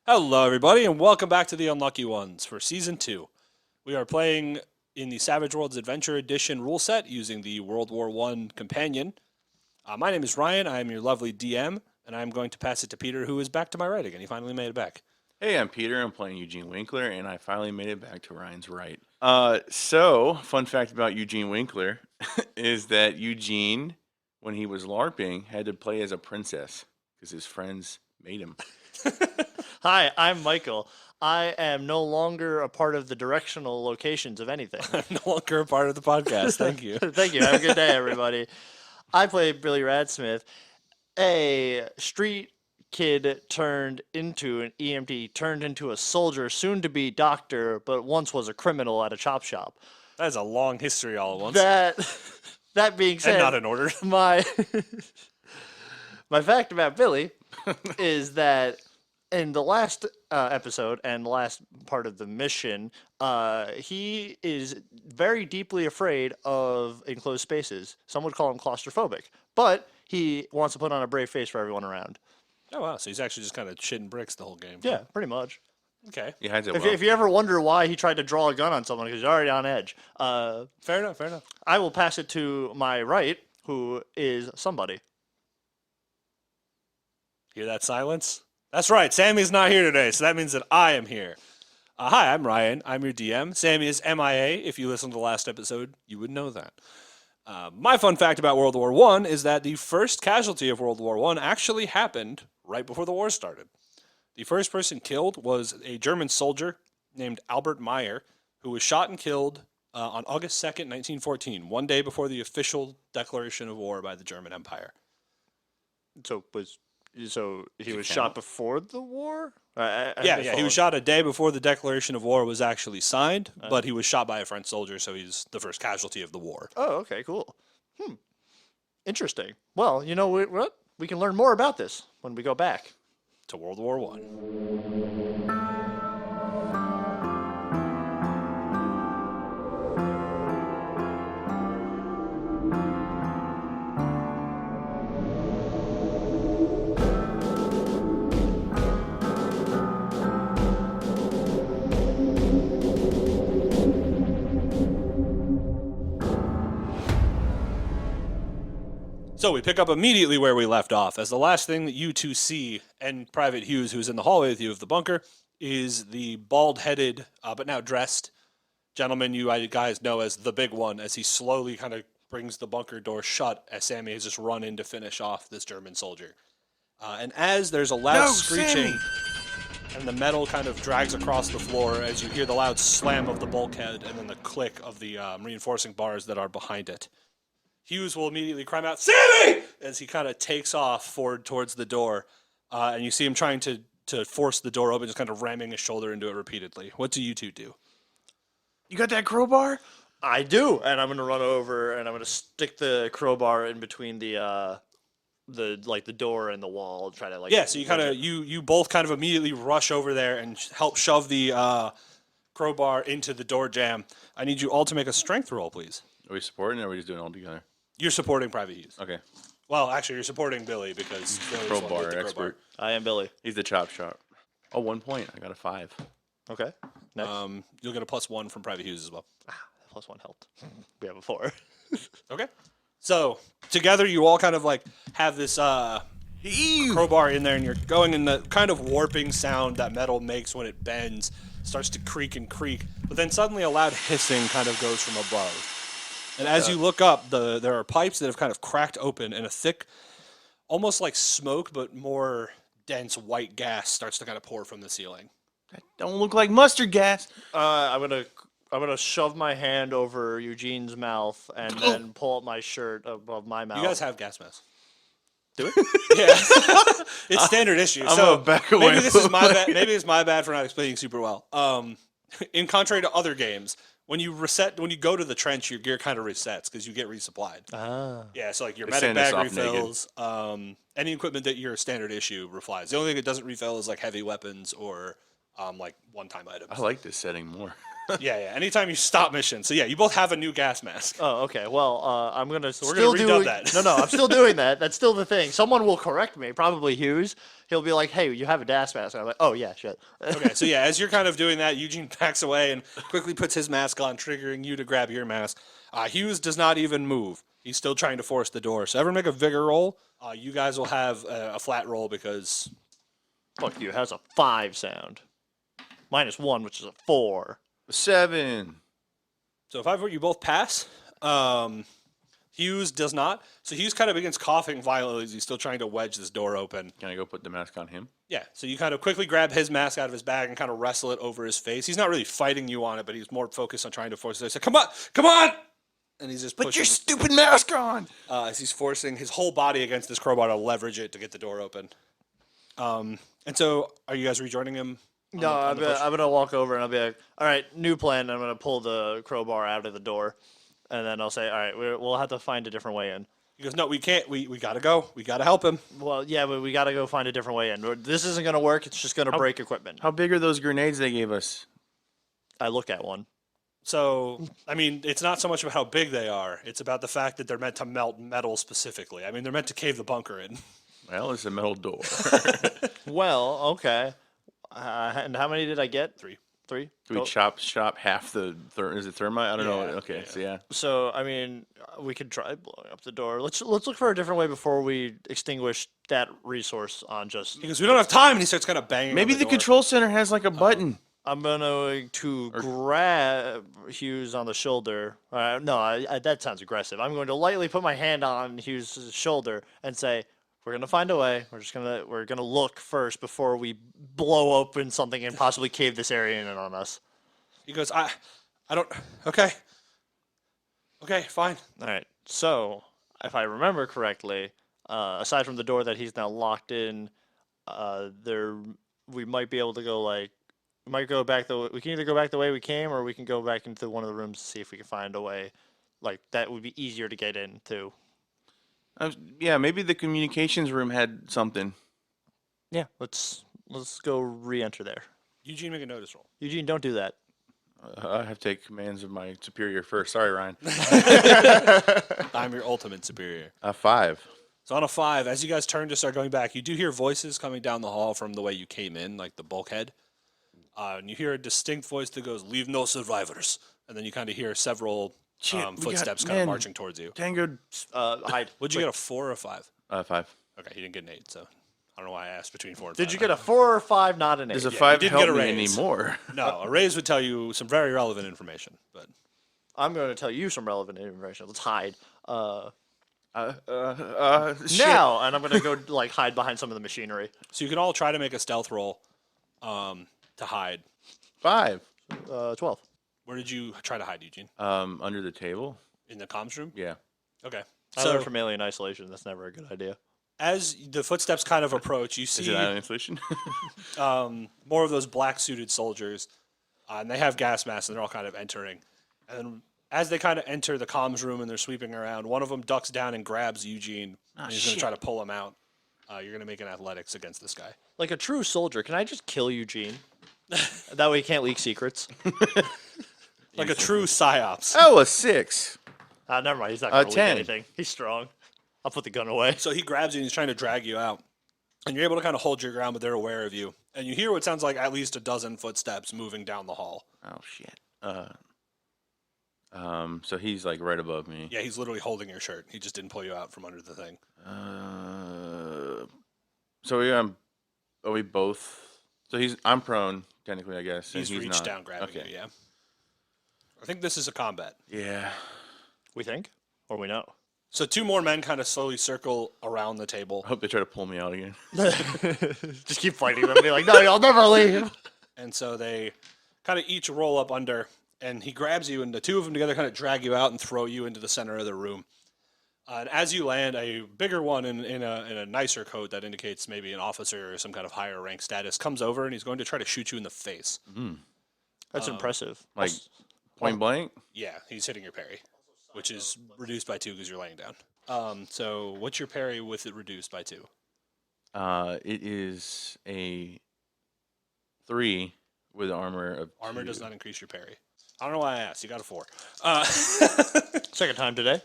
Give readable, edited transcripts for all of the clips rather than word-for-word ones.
Hello, everybody, and welcome back to the Unlucky Ones for Season 2. We are playing in the Savage Worlds Adventure Edition rule set using the World War I companion. My name is Ryan. I am your lovely DM, and I'm going to pass it to Peter, who is back to my right again. He finally made it back. Hey, I'm Peter. I'm playing Eugene Winkler, and I finally made it back to Ryan's right. Fun fact about Eugene Winkler is that Eugene, when he was LARPing, had to play as a princess because his friends made him. Hi, I'm Michael. I am no longer a part of the directional locations of anything. No longer a part of the podcast. Thank you. Thank you. Have a good day, everybody. I play Billy Radsmith, a street kid turned into an EMT, turned into a soldier, soon to be doctor, but once was a criminal at a chop shop. That is a long history all at once. That being said, and not in order. my fact about Billy is that in the last episode and the last part of the mission, he is very deeply afraid of enclosed spaces. Some would call him claustrophobic, but he wants to put on a brave face for everyone around. Oh, wow. So he's actually just kind of shitting bricks the whole game. Yeah, pretty much. Okay. He hides it If, well. if you ever wonder why he tried to draw a gun on someone because he's already on edge, Fair enough. I will pass it to my right, who is somebody. Hear that silence? That's right. Sammy's not here today, so that means that I am here. Hi, I'm Ryan. I'm your DM. Sammy is MIA. If you listened to the last episode, you would know that. My fun fact about World War I is that the first casualty of World War I actually happened right before the war started. The first person killed was a German soldier named Albert Meyer, who was shot and killed on August 2nd, 1914, one day before the official declaration of war by the German Empire. So he was count? shot before the war? I Yeah, he was shot a day before the declaration of war was actually signed, but he was shot by a French soldier, so he's the first casualty of the war. Oh, okay, cool. Interesting. Well, you know what? We can learn more about this when we go back. To World War I. So we pick up immediately where we left off, as the last thing that you two see, and Private Hughes, who's in the hallway with you of the bunker, is the bald-headed, but now dressed gentleman you guys know as the Big One, as he slowly kind of brings the bunker door shut as Sammy has just run in to finish off this German soldier. And as there's a loud screeching, and the metal kind of drags across the floor as you hear the loud slam of the bulkhead and then the click of the reinforcing bars that are behind it. Hughes will immediately cry out, "Sammy!" as he kind of takes off forward towards the door. And you see him trying to force the door open, just kind of ramming his shoulder into it repeatedly. What do you two do? You got that crowbar? I do, and I'm gonna run over and I'm gonna stick the crowbar in between the door and the wall, and try to Yeah, so you kind of you both kind of immediately rush over there and help shove the crowbar into the door jamb. I need you all to make a strength roll, please. Are we supporting or are we just doing it all together? You're supporting Private Hughes. Okay. Well, actually, you're supporting Billy because Billy's the one with Crowbar the expert. I am Billy. He's the chop shop. Oh, 1 point. I got a 5. Okay. Next. You'll get a +1 from Private Hughes as well. +1 helped. We have a 4. Okay. So together, you all kind of like have this crowbar in there, and you're going in the kind of warping sound that metal makes when it bends, starts to creak and creak, but then suddenly a loud hissing kind of goes from above. And as you look up, there are pipes that have kind of cracked open, and a thick, almost like smoke, but more dense white gas starts to kind of pour from the ceiling. That don't look like mustard gas. I'm gonna shove my hand over Eugene's mouth and then pull up my shirt above my mouth. You guys have gas masks. do it? Yeah. It's standard issue. I'm So gonna back away maybe a this is my little bad. Maybe it's my bad for not explaining super well. In contrary to other games, when you go to the trench, your gear kind of resets because you get resupplied. Yeah, so like your They medic send us bag off naked. refills, any equipment that your standard issue refills. The only thing that doesn't refill is like heavy weapons or like one-time items. I like this setting more. Yeah. Anytime you stop mission. So yeah, you both have a new gas mask. Oh, okay. Well, I'm gonna we're still gonna do redub that. No, I'm still doing that. That's still the thing. Someone will correct me. Probably Hughes. He'll be like, "Hey, you have a gas mask." And I'm like, "Oh yeah, shit." Okay, so yeah, as you're kind of doing that, Eugene backs away and quickly puts his mask on, triggering you to grab your mask. Hughes does not even move. He's still trying to force the door. So everyone make a vigor roll. You guys will have a flat roll because Fuck you. Has a 5 sound. -1, which is a 4. 7. so if I vote you both pass. Hughes does not. So Hughes kind of begins coughing violently as he's still trying to wedge this door open. Can I go put the mask on him? Yeah, so you kind of quickly grab his mask out of his bag and kind of wrestle it over his face. He's not really fighting you on it, but he's more focused on trying to force it. So come on! And he's just Put pushing your stupid mask on! as he's forcing his whole body against this crowbar to leverage it to get the door open. And so are you guys rejoining him? No, on the push? I'm gonna walk over and I'll be like, "All right, new plan." I'm gonna pull the crowbar out of the door, and then I'll say, "All right, we'll have to find a different way in." He goes, no, we can't. We gotta go. We gotta help him. Well, yeah, but we gotta go find a different way in. This isn't gonna work. It's just gonna break equipment. How big are those grenades they gave us? I look at one. So, I mean, it's not so much about how big they are. It's about the fact that they're meant to melt metal specifically. I mean, they're meant to cave the bunker in. Well, it's a metal door. Well, okay. And how many did I get? 3. 3. Do we chop half the is it thermite? I don't know. Yeah, Okay, yeah. so yeah. So I mean, we could try blowing up the door. Let's look for a different way before we extinguish that resource on just. He goes, we don't have time, and he starts kind of banging. Maybe on the door. control center has like a button. I'm going to grab Hughes on the shoulder. No, that sounds aggressive. I'm going to lightly put my hand on Hughes' shoulder and say, "We're gonna find a way. We're gonna look first before we blow open something and possibly cave this area in on us." He goes, I don't. Okay, fine. All right. So, if I remember correctly, aside from the door that he's now locked in, we might be able to go we might go back we can either go back the way we came, or we can go back into one of the rooms to see if we can find a way, that would be easier to get into. Yeah, maybe the communications room had something. Yeah. Let's go re-enter there. Eugene, make a notice roll. Eugene, don't do that. I have to take commands of my superior first. Sorry, Ryan. I'm your ultimate superior. 5. So on a 5, as you guys turn to start going back, you do hear voices coming down the hall from the way you came in, like the bulkhead. And you hear a distinct voice that goes, "Leave no survivors." And then you kind of hear several footsteps kind of marching towards you. Tango. Hide. Would you get a 4 or a 5? 5. Okay, you didn't get an 8, so I don't know why I asked between 4 and 5. Did you get a 4 or 5, not an 8? Does a you 5 didn't help get a me raise. anymore? No, a raise would tell you some very relevant information, but I'm going to tell you some relevant information. Let's hide. Shit. Now, and I'm going to go hide behind some of the machinery. so you can all try to make a stealth roll to hide. 5. 12. Where did you try to hide, Eugene? Under the table. In the comms room? Yeah. Okay. I So learned from Alien Isolation. That's never a good idea. as the footsteps kind of approach, you Is see it ion inflation? more of those black suited soldiers, and they have gas masks, and they're all kind of entering. And then as they kind of enter the comms room and they're sweeping around, one of them ducks down and grabs Eugene. And he's going to try to pull him out. You're going to make an athletics against this guy. Like a true soldier, can I just kill Eugene? That way he can't leak secrets. Like a true psyops. Oh, a 6. Never mind. He's not going to leak 10. anything. He's strong. I'll put the gun away. So he grabs you and he's trying to drag you out. And you're able to kind of hold your ground, but they're aware of you. And you hear what sounds like at least a dozen footsteps moving down the hall. Oh shit. So he's like right above me. Yeah, he's literally holding your shirt. He just didn't pull you out from under the thing. So are we both? So I'm prone technically, I guess. and He's reached not. down grabbing Okay. you, yeah. I think this is a combat. Yeah. We think? Or we know? So 2 more men kind of slowly circle around the table. I hope they try to pull me out again. Just keep fighting them. Be like, no, you'll never leave. And so they kind of each roll up under, and he grabs you, and the 2 of them together kind of drag you out and throw you into the center of the room. And as you land, a bigger one in a nicer coat that indicates maybe an officer or some kind of higher rank status comes over, and he's going to try to shoot you in the face. That's impressive. Like point blank. Yeah, he's hitting your parry, which is reduced by 2 because you're laying down. So what's your parry with it reduced by 2? It is a 3 With armor of Armor 2. does not increase your parry. I don't know why I asked. You got a 4. Second time today.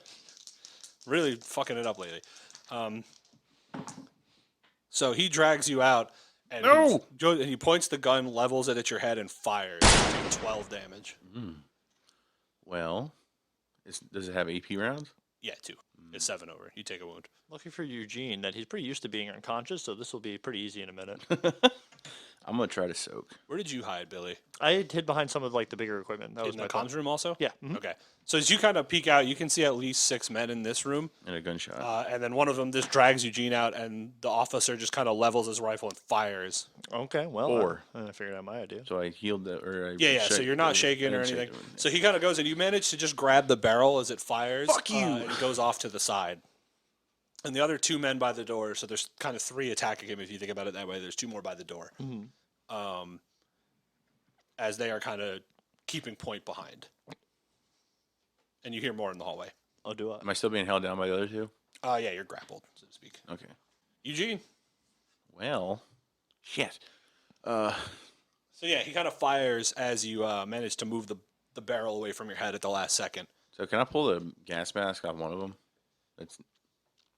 Really fucking it up lately. So he drags you out, and he points the gun, levels it at your head, and fires. You take 12 damage. Well, does it have AP rounds? Yeah, 2. It's 7 over. You take a wound. Lucky for Eugene that he's pretty used to being unconscious, so this will be pretty easy in a minute. I'm gonna try to soak. Where did you hide, Billy? I hid behind some of like the bigger equipment. That was In my the plan. comms room also? Yeah. Mhm. Okay. So as you kind of peek out, you can see at least 6 men in this room. And a gunshot. And then one of them just drags Eugene out, and the officer just kind of levels his rifle and fires. Okay, well, 4. I figured out my idea. So I healed the, or I Yeah. So shake you're not the- shaking I or didn't shake anything. the- So he kind of goes, and you manage to just grab the barrel as it fires. Fuck you! And he goes off to the side. And the other 2 men by the door, so there's kind of 3 attacking him if you think about it that way. There's 2 more by the door. As they are kind of keeping point behind. And you hear more in the hallway. I'll do it. Am I still being held down by the other 2? Yeah, you're grappled, so to speak. Okay. Eugene. Well, shit. So yeah, he kind of fires as you manage to move the barrel away from your head at the last second. So can I pull the gas mask off one of them?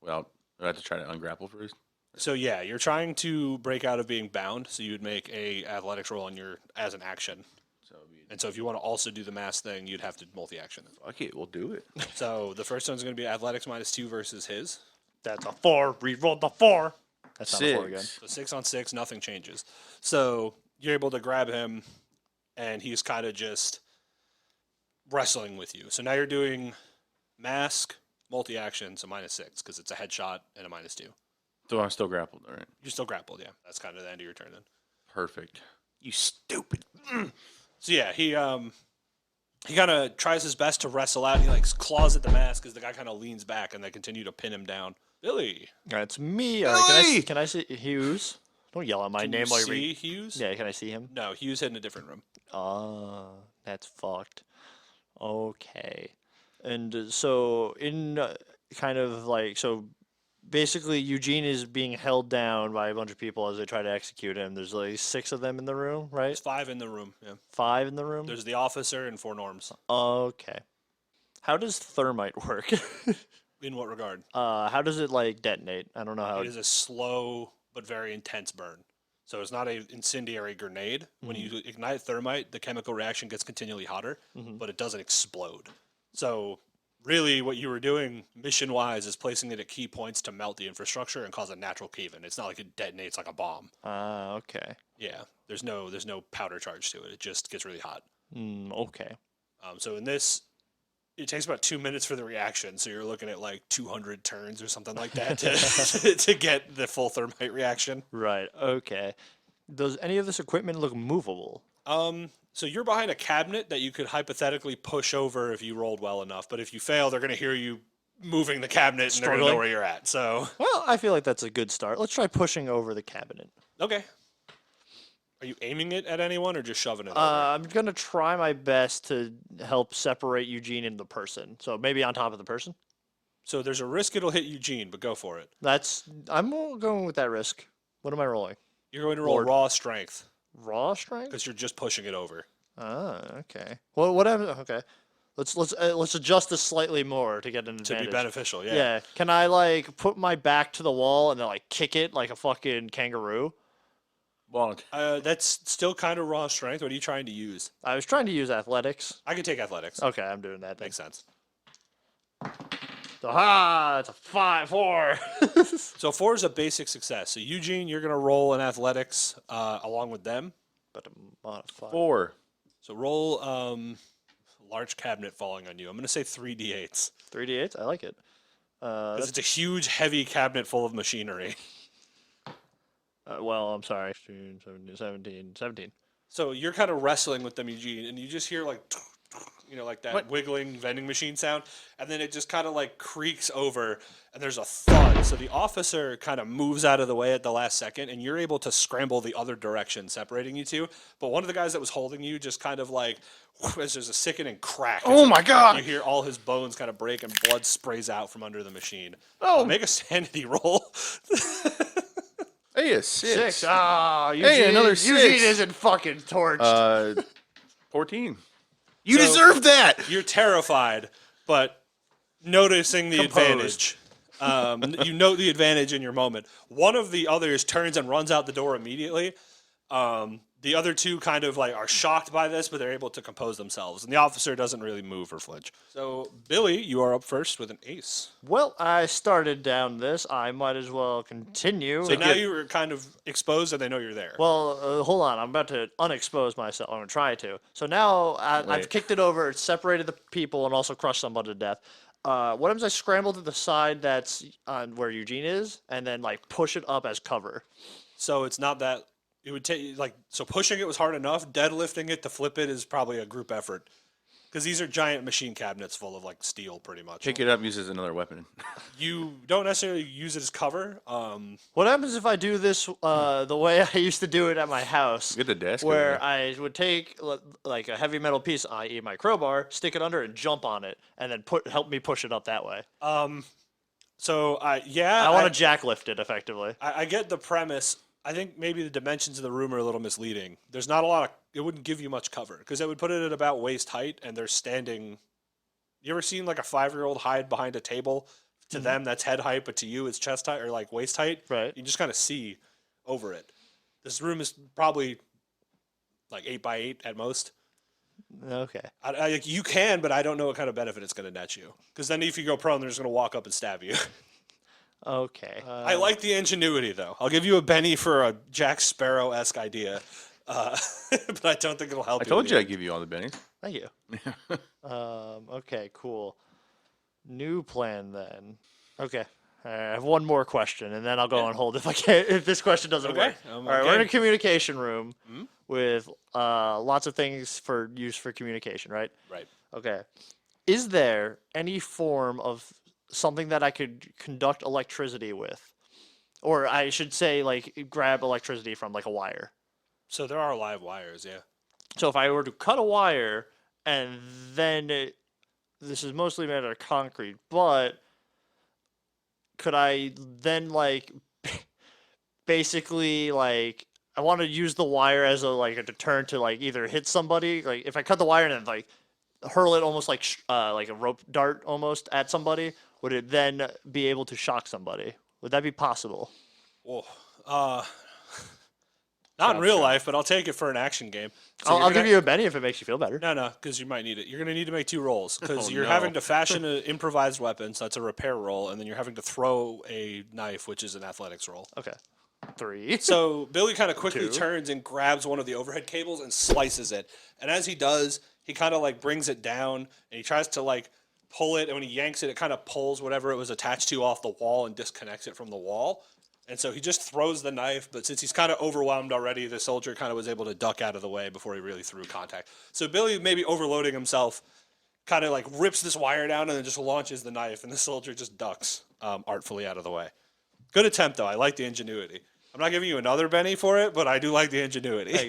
Well, I have to try to ungrapple first. So yeah, you're trying to break out of being bound, so you would make a athletics roll on your as an action. So And so if you want to also do the mass thing, you'd have to multi-action. fuck it, we'll do it. So the first one's going to be athletics -2 versus his. That's a 4. Rerolled the 4. That's not a 4 again. 6. So 6 on 6, nothing changes. So you're able to grab him, and he's kind of just wrestling with you. So now you're doing mask, multi-action, so -6, because it's a headshot and a -2. So I'm still grappled, all right? You're still grappled, yeah. That's kind of the end of your turn then. Perfect. You stupid. So yeah, he kind of tries his best to wrestle out. He like claws at the mask as the guy kind of leans back, and they continue to pin him down. Billy, That's me. All right, Billy! can I see Hughes? Don't yell out my can name you while you see read. Hughes? Yeah, can I see him? No, Hughes hid in a different room. That's fucked. Okay. And so in kind of like so basically Eugene is being held down by a bunch of people as they try to execute him. There's like 6 of them in the room, right? There's 5 in the room. Yeah. 5 in the room? There's the officer and 4 norms. Okay. How does thermite work? In what regard? How does it like detonate? I don't know how. It is a slow but very intense burn. So it's not an incendiary grenade. When you ignite thermite, the chemical reaction gets continually hotter, but it doesn't explode. So really what you were doing mission-wise is placing it at key points to melt the infrastructure and cause a natural cave-in. It's not like it detonates like a bomb. Okay. Yeah, there's no powder charge to it. It just gets really hot. Okay. So in this, it takes about 2 minutes for the reaction. So you're looking at like 200 turns or something like that to get the full thermite reaction. Right. Okay. Does any of this equipment look movable? So you're behind a cabinet that you could hypothetically push over if you rolled well enough. But if you fail, they're going to hear you moving the cabinet and they're going to know Struggling? where you're at. So, Well, I feel like that's a good start. Let's try pushing over the cabinet. okay. Are you aiming it at anyone or just shoving it over? I'm gonna try my best to help separate Eugene and the person. So maybe on top of the person. So there's a risk it'll hit Eugene, but go for it. I'm going with that risk. What am I rolling? You're going to roll Lord. raw strength Raw strength? because you're just pushing it over. Okay. Well, whatever. Okay. Let's adjust this slightly more to get an To advantage. be beneficial, yeah. Yeah. Can I like put my back to the wall and then like kick it like a fucking kangaroo? Well, That's still kind of raw strength. What are you trying to use? I was trying to use athletics. I can take athletics. Okay, I'm doing that. Makes sense. Aha! It's a 4. So 4 is a basic success. So Eugene, you're going to roll in athletics along with them. But I'm on a 5. 4. So roll large cabinet falling on you. I'm going to say 3d8s 3d8. I like it. because it's a huge, heavy cabinet full of machinery. Well, I'm sorry. 17. So you're kind of wrestling with them, Eugene, and you just hear like, like that wiggling vending machine sound, and then it just kind of like creaks over, and there's a thud. So the officer kind of moves out of the way at the last second, and you're able to scramble the other direction, separating you two. But one of the guys that was holding you just kind of like, as there's a sickening crack. Oh my You god! hear all his bones kind of break, and blood sprays out from under the machine. Oh. Make a sanity roll. Hey, a 6. 6. Ah, Eugene, Hey, another Eugene 6. isn't fucking torched. 14. You So- deserve that. You're terrified, but noticing the Composed. advantage. You note the advantage in your moment. One of the others turns and runs out the door immediately. The other two kind of like are shocked by this, but they're able to compose themselves. And the officer doesn't really move or flinch. So, Billy, you are up first with an ace. Well, I started down this. I might as well continue. So now you're kind of exposed and they know you're there. Well, hold on. I'm about to unexpose myself. I'm going to try to. So now I've Wait. kicked it over. It's separated the people and also crushed somebody to death. What happens? I scramble to the side that's on where Eugene is, and then like push it up as cover. So it's not that it would take like so pushing it was hard enough. Deadlifting it to flip it is probably a group effort because these are giant machine cabinets full of like steel, pretty much. Pick it up, use it as another weapon. You don't necessarily use it as cover. What happens if I do this the way I used to do it at my house? Get the desk. Where over I would take like a heavy metal piece, i.e., my crowbar, stick it under, and jump on it, and then help me push it up that way. So I yeah, want to jacklift it effectively. I get the premise. I think maybe the dimensions of the room are a little misleading. There's not a lot of. It wouldn't give you much cover because it would put it at about waist height, and they're standing. You ever seen like a 5-year-old hide behind a table? To them, that's head height, but to you, it's chest height or like waist height. Right. You just kind of see over it. This room is probably like 8 by 8 at most. Okay. Like, you can, but I don't know what kind of benefit it's going to net you. Because then if you go prone, they're just going to walk up and stab you. Okay. I like the ingenuity, though. I'll give you a Benny for a Jack Sparrow-esque idea. But I don't think it'll help I you. told in you the I'd give you all the bennies. Thank you. Okay, cool. New plan then. Okay. I have one more question, and then I'll go on hold if I can't. If this question doesn't Okay, work. I'm All right, we're in a okay. communication room with lots of things for use for communication, right? Right. Okay. Is there any form of something that I could conduct electricity with, or I should say, like grab electricity from, like a wire? So there are live wires, yeah. So if I were to cut a wire, and then this is mostly made out of concrete, but could I then like basically like I want to use the wire as a deterrent to like either hit somebody, like if I cut the wire and then like hurl it almost like a rope dart almost at somebody, would it then be able to shock somebody? Would that be possible? Whoa. Not in real life, but I'll take it for an action game. So I'll give you a Benny if it makes you feel better. No, because you might need it. You're going to need to make 2 rolls because Oh, you're no. having to fashion an improvised weapon, so that's a repair roll, and then you're having to throw a knife, which is an athletics roll. Okay. 3. So Billy kind of quickly 2. turns and grabs one of the overhead cables and slices it. And as he does, he kind of like brings it down and he tries to like pull it. And when he yanks it, it kind of pulls whatever it was attached to off the wall and disconnects it from the wall. And so he just throws the knife, but since he's kind of overwhelmed already, the soldier kind of was able to duck out of the way before he really threw contact. So Billy, maybe overloading himself, kind of like rips this wire down and then just launches the knife, and the soldier just ducks artfully out of the way. Good attempt, though. I like the ingenuity. I'm not giving you another Benny for it, but I do like the ingenuity. Thank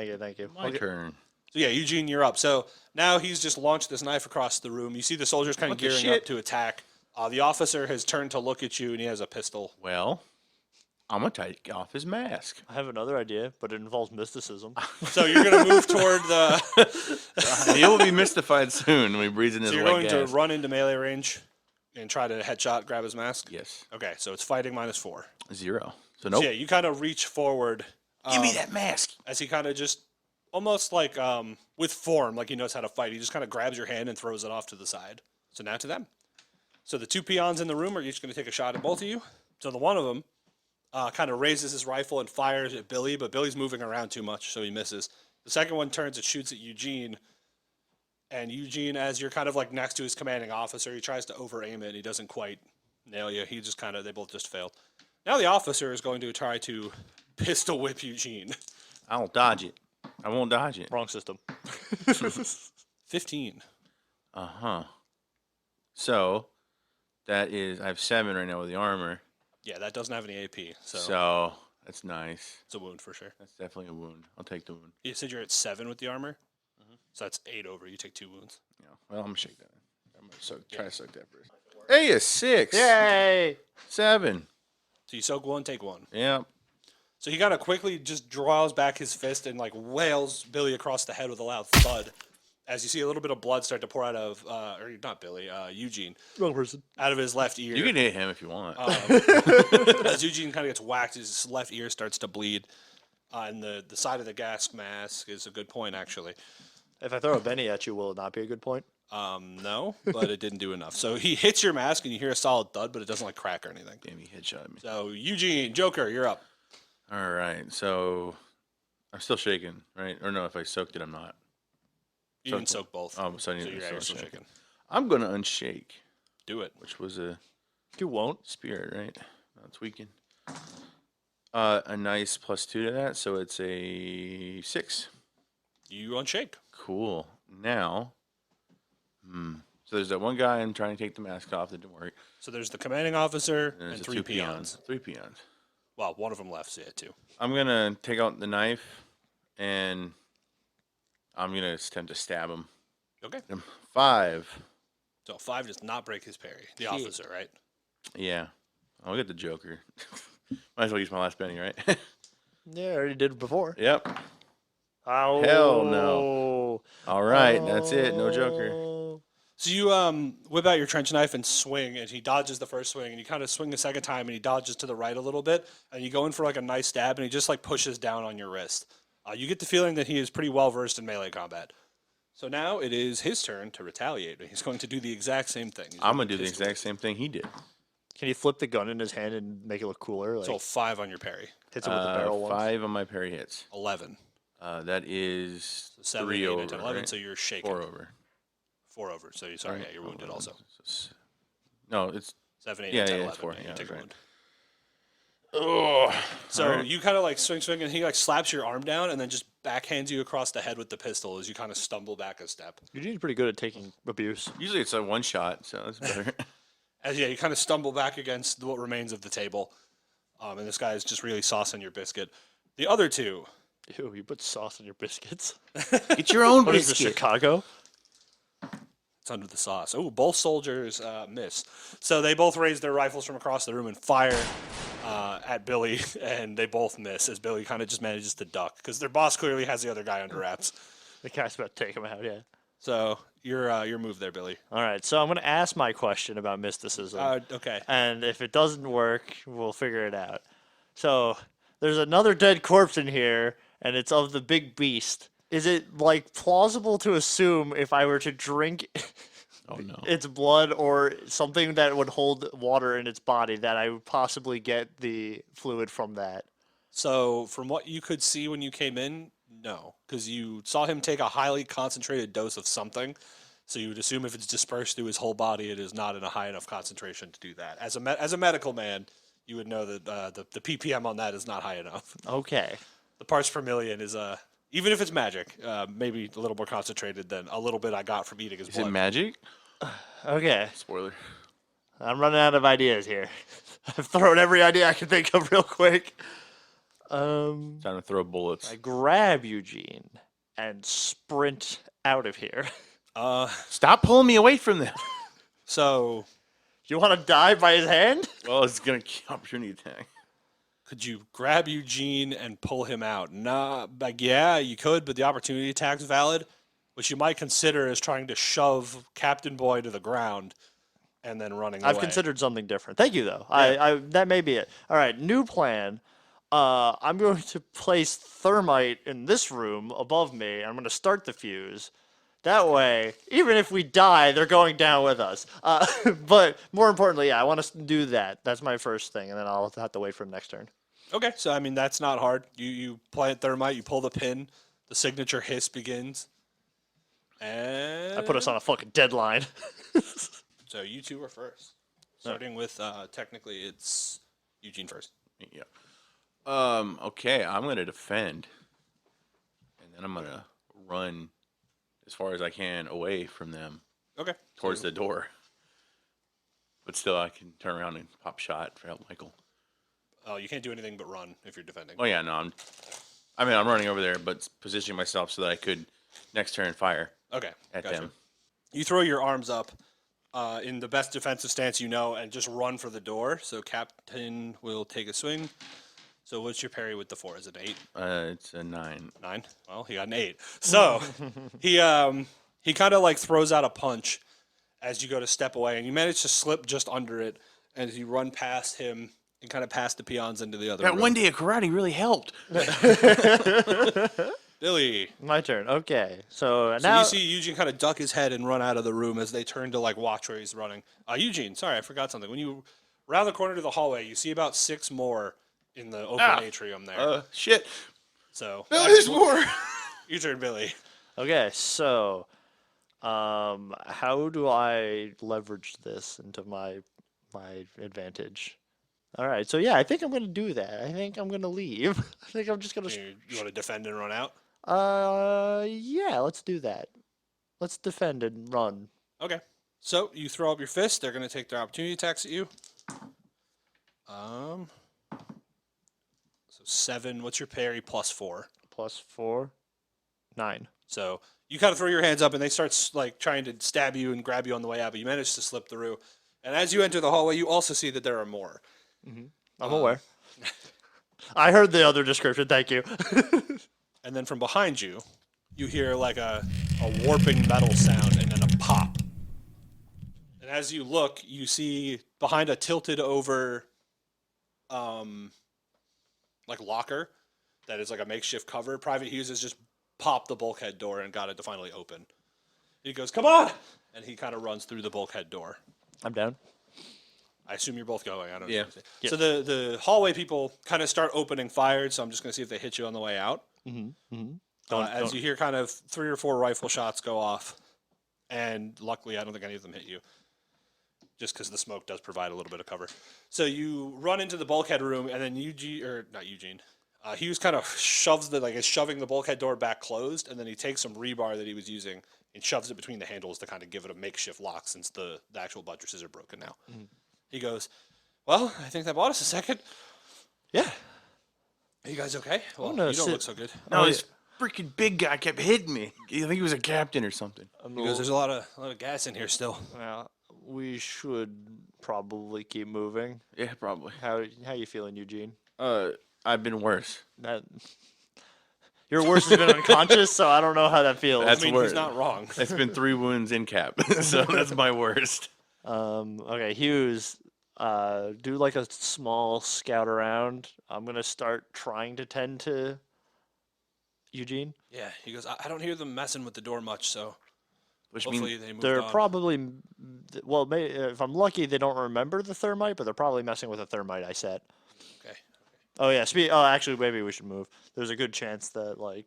you. Thank you. My turn. So yeah, Eugene, you're up. So now he's just launched this knife across the room. You see the soldiers kind of What the gearing up shit? to attack. The officer has turned to look at you, and he has a pistol. Well, I'm going to take off his mask. I have another idea, but it involves mysticism. So you're going to move toward the. He will be mystified soon when he breathes in his So you're white going to gas. run into melee range and try to headshot, grab his mask. Yes. Okay, so it's fighting -4. 0. So So nope. yeah, you kind of reach forward. Give me that mask. As he kind of just almost like with form, like he knows how to fight. He just kind of grabs your hand and throws it off to the side. So now to them. So the 2 peons in the room are each going to take a shot at both of you. So the one of them kind of raises his rifle and fires at Billy, but Billy's moving around too much, so he misses. The second one turns and shoots at Eugene. And Eugene, as you're kind of like next to his commanding officer, he tries to over-aim it. He doesn't quite nail you. He just kind of, they both just failed. Now the officer is going to try to pistol whip Eugene. I'll dodge it. I won't dodge it. Wrong system. 15. Uh-huh. So, that is, I have 7 right now with the armor. Yeah, that doesn't have any AP, so So, that's nice. it's a wound for sure. That's definitely a wound. I'll take the wound. You said you're at 7 with the armor, so that's 8 over. You take 2 wounds. Yeah. Well, I'm going to shake that. I'm going to try to soak that first. Hey, a 6. Yay! 7. So you soak 1, take 1. Yep. So he kind of quickly just draws back his fist and like wails Billy across the head with a loud thud. As you see a little bit of blood start to pour out of, or not Billy, Eugene, Wrong person. out of his left ear. You can hit him if you want. As Eugene kind of gets whacked, his left ear starts to bleed. And the side of the gas mask is a good point, actually. If I throw a Benny at you, will it not be a good point? No, but it didn't do enough. So he hits your mask and you hear a solid thud, but it doesn't like crack or anything. Damn, he headshot me. So Eugene, Joker, you're up. All right, so I'm still shaking, right? Or no, if I soaked it, I'm not. You didn't soak both. Oh, so I So need you're to still shaking. shaking. I'm gonna unshake, Do it. which was a You won't. spirit, right? That's weekend. A nice +2 to that, so it's a 6. You unshake. Cool. Now, so there's that one guy I'm trying to take the mask off that didn't work. So there's the commanding officer And there's and the 3 two peons. 3 peons. Well, one of them left, so yeah, 2. I'm gonna take out the knife, and I'm gonna attempt to stab him. Okay. 5. So 5 does not break his parry. The officer, right? Yeah. I'll get the Joker. Might as well use my last penny, right? Yeah, I already did it before. Yep. Oh. Hell no. All right, that's it. No Joker. Oh. So you whip out your trench knife and swing, and he dodges the first swing, and you kind of swing the second time, and he dodges to the right a little bit, and you go in for like a nice stab, and he just like pushes down on your wrist. You get the feeling that he is pretty well versed in melee combat. So now it is his turn to retaliate. He's going to do the exact same thing. He's I'm gonna do the pistol exact same thing he did. Can you flip the gun in his hand and make it look cooler? Like So 5 on your parry. hits it with the barrel once? 5 on my parry hits. 11. That is 7, 3 8, over. 9, 10, 11. Right? So you're shaking. 4 over. 4 over. So you're sorry, yeah, you're wounded also. No, it's 7, 8, Yeah, 9, 10, yeah, 11. it's 4. Yeah, you Yeah, take a right. wound. oh. So Alright. you kind of like swing, and he like slaps your arm down and then just backhands you across the head with the pistol as you kind of stumble back a step. Eugene's pretty good at taking abuse. Usually it's a one shot, so that's better. As you kind of stumble back against what remains of the table. And this guy is just really saucing your biscuit. The other 2, Ew, you put sauce on your biscuits. Get your own What is this, biscuit. Chicago? it's under the sauce. Oh, both soldiers miss. So they both raise their rifles from across the room and fire at Billy, and they both miss as Billy kind of just manages to duck because their boss clearly has the other guy under wraps. The guy's about to take him out, yeah. So your move there, Billy. All right, so I'm going to ask my question about mysticism. Okay. And if it doesn't work, we'll figure it out. So there's another dead corpse in here, and it's of the big beast. Is it like plausible to assume if I were to drink Oh no. its blood or something that would hold water in its body that I would possibly get the fluid from that? So from what you could see when you came in, no, because you saw him take a highly concentrated dose of something. So you would assume if it's dispersed through his whole body, it is not in a high enough concentration to do that. As a medical man, you would know that the ppm on that is not high enough. Okay. The parts per million is even if it's magic, maybe a little more concentrated than a little bit I got from eating his Is blood. it magic? Okay. Spoiler. I'm running out of ideas here. I've thrown every idea I can think of real quick. Time to throw bullets. I grab Eugene and sprint out of here. Stop pulling me away from them. So You want to die by his hand? Well, it's gonna opportunity attack. could you grab Eugene and pull him out? Nah, like yeah, you could, but the opportunity attack's valid, which you might consider as trying to shove Captain Boy to the ground and then running away. I've considered something different. Thank you, though. I that may be it. All right, new plan. I'm going to place thermite in this room above me. I'm going to start the fuse. That way, even if we die, they're going down with us. But more importantly, yeah, I want to do that. That's my first thing, and then I'll have to wait for the next turn. Okay, so I mean that's not hard. You plant thermite, you pull the pin, the signature hiss begins, and I put us on a fucking deadline. So you two are first, starting with technically it's Eugene first. Yeah. Okay, I'm gonna defend, and then I'm gonna run as far as I can away from them Okay, towards the door. But still, I can turn around and pop shot for help Michael. Oh, you can't do anything but run if you're defending. Oh yeah, no, I'm running over there, but positioning myself so that I could next turn fire Okay, at gotcha. them. You throw your arms up in the best defensive stance you know and just run for the door. So Captain will take a swing. So what's your parry with the 4? Is it 8? It's a 9. 9? Well, he got an 8. So he kind of like throws out a punch as you go to step away, and you manage to slip just under it as you run past him and kind of past the peons into the other That room. one day of karate really helped. Billy. My turn. Okay. So So now you see Eugene kind of duck his head and run out of the room as they turn to like watch where he's running. Eugene, sorry, I forgot something. When you round the corner to the hallway, you see about 6 more in the open atrium there. Shit. So There's more. your turn, Billy. Okay, so how do I leverage this into my advantage? All right, so yeah, I think I'm gonna do that. I think I'm gonna leave. I think I'm just gonna. You want to defend and run out? Yeah, let's do that. Let's defend and run. Okay. So you throw up your fist. They're going to take their opportunity attacks at you. So 7. What's your parry plus 4? +4, 9. So you kind of throw your hands up, and they start like trying to stab you and grab you on the way out, but you manage to slip through. And as you enter the hallway, you also see that there are more. I'm aware. I heard the other description. Thank you. And then from behind you, you hear like a warping metal sound and then a pop. And as you look, you see behind a tilted over like locker that is like a makeshift cover, Private Hughes has just popped the bulkhead door and got it to finally open. He goes, "Come on!" And he kind of runs through the bulkhead door. I'm down. I assume you're both going. I don't know. Yeah. So the hallway people kind of start opening fire, so I'm just going to see if they hit you on the way out. As you hear kind of 3 or 4 rifle shots go off, and luckily I don't think any of them hit you, just because the smoke does provide a little bit of cover. So you run into the bulkhead room, and then Hughes kind of shoves is shoving the bulkhead door back closed, and then he takes some rebar that he was using and shoves it between the handles to kind of give it a makeshift lock since the actual buttresses are broken now. He goes, "Well, I think that bought us a second. Yeah. Are you guys okay? Well, no, you don't look so good." No, this freaking big guy kept hitting me. I think he was a captain or something. He goes, "There's a lot of gas in here still." Well, we should probably keep moving. Yeah, probably. How you feeling, Eugene? I've been worse. That your worst has been unconscious, so I don't know how that feels. That's I mean, worse. he's not wrong. It's been 3 wounds in cap, so that's my worst. Okay, Hughes, do like a small scout around. I'm gonna start trying to tend to Eugene. Yeah, he goes, I don't hear them messing with the door much, so Which hopefully means they moved They're on. probably, well, if I'm lucky, they don't remember the thermite, but they're probably messing with a thermite I set. Okay. Oh yeah. Actually, maybe we should move. There's a good chance that,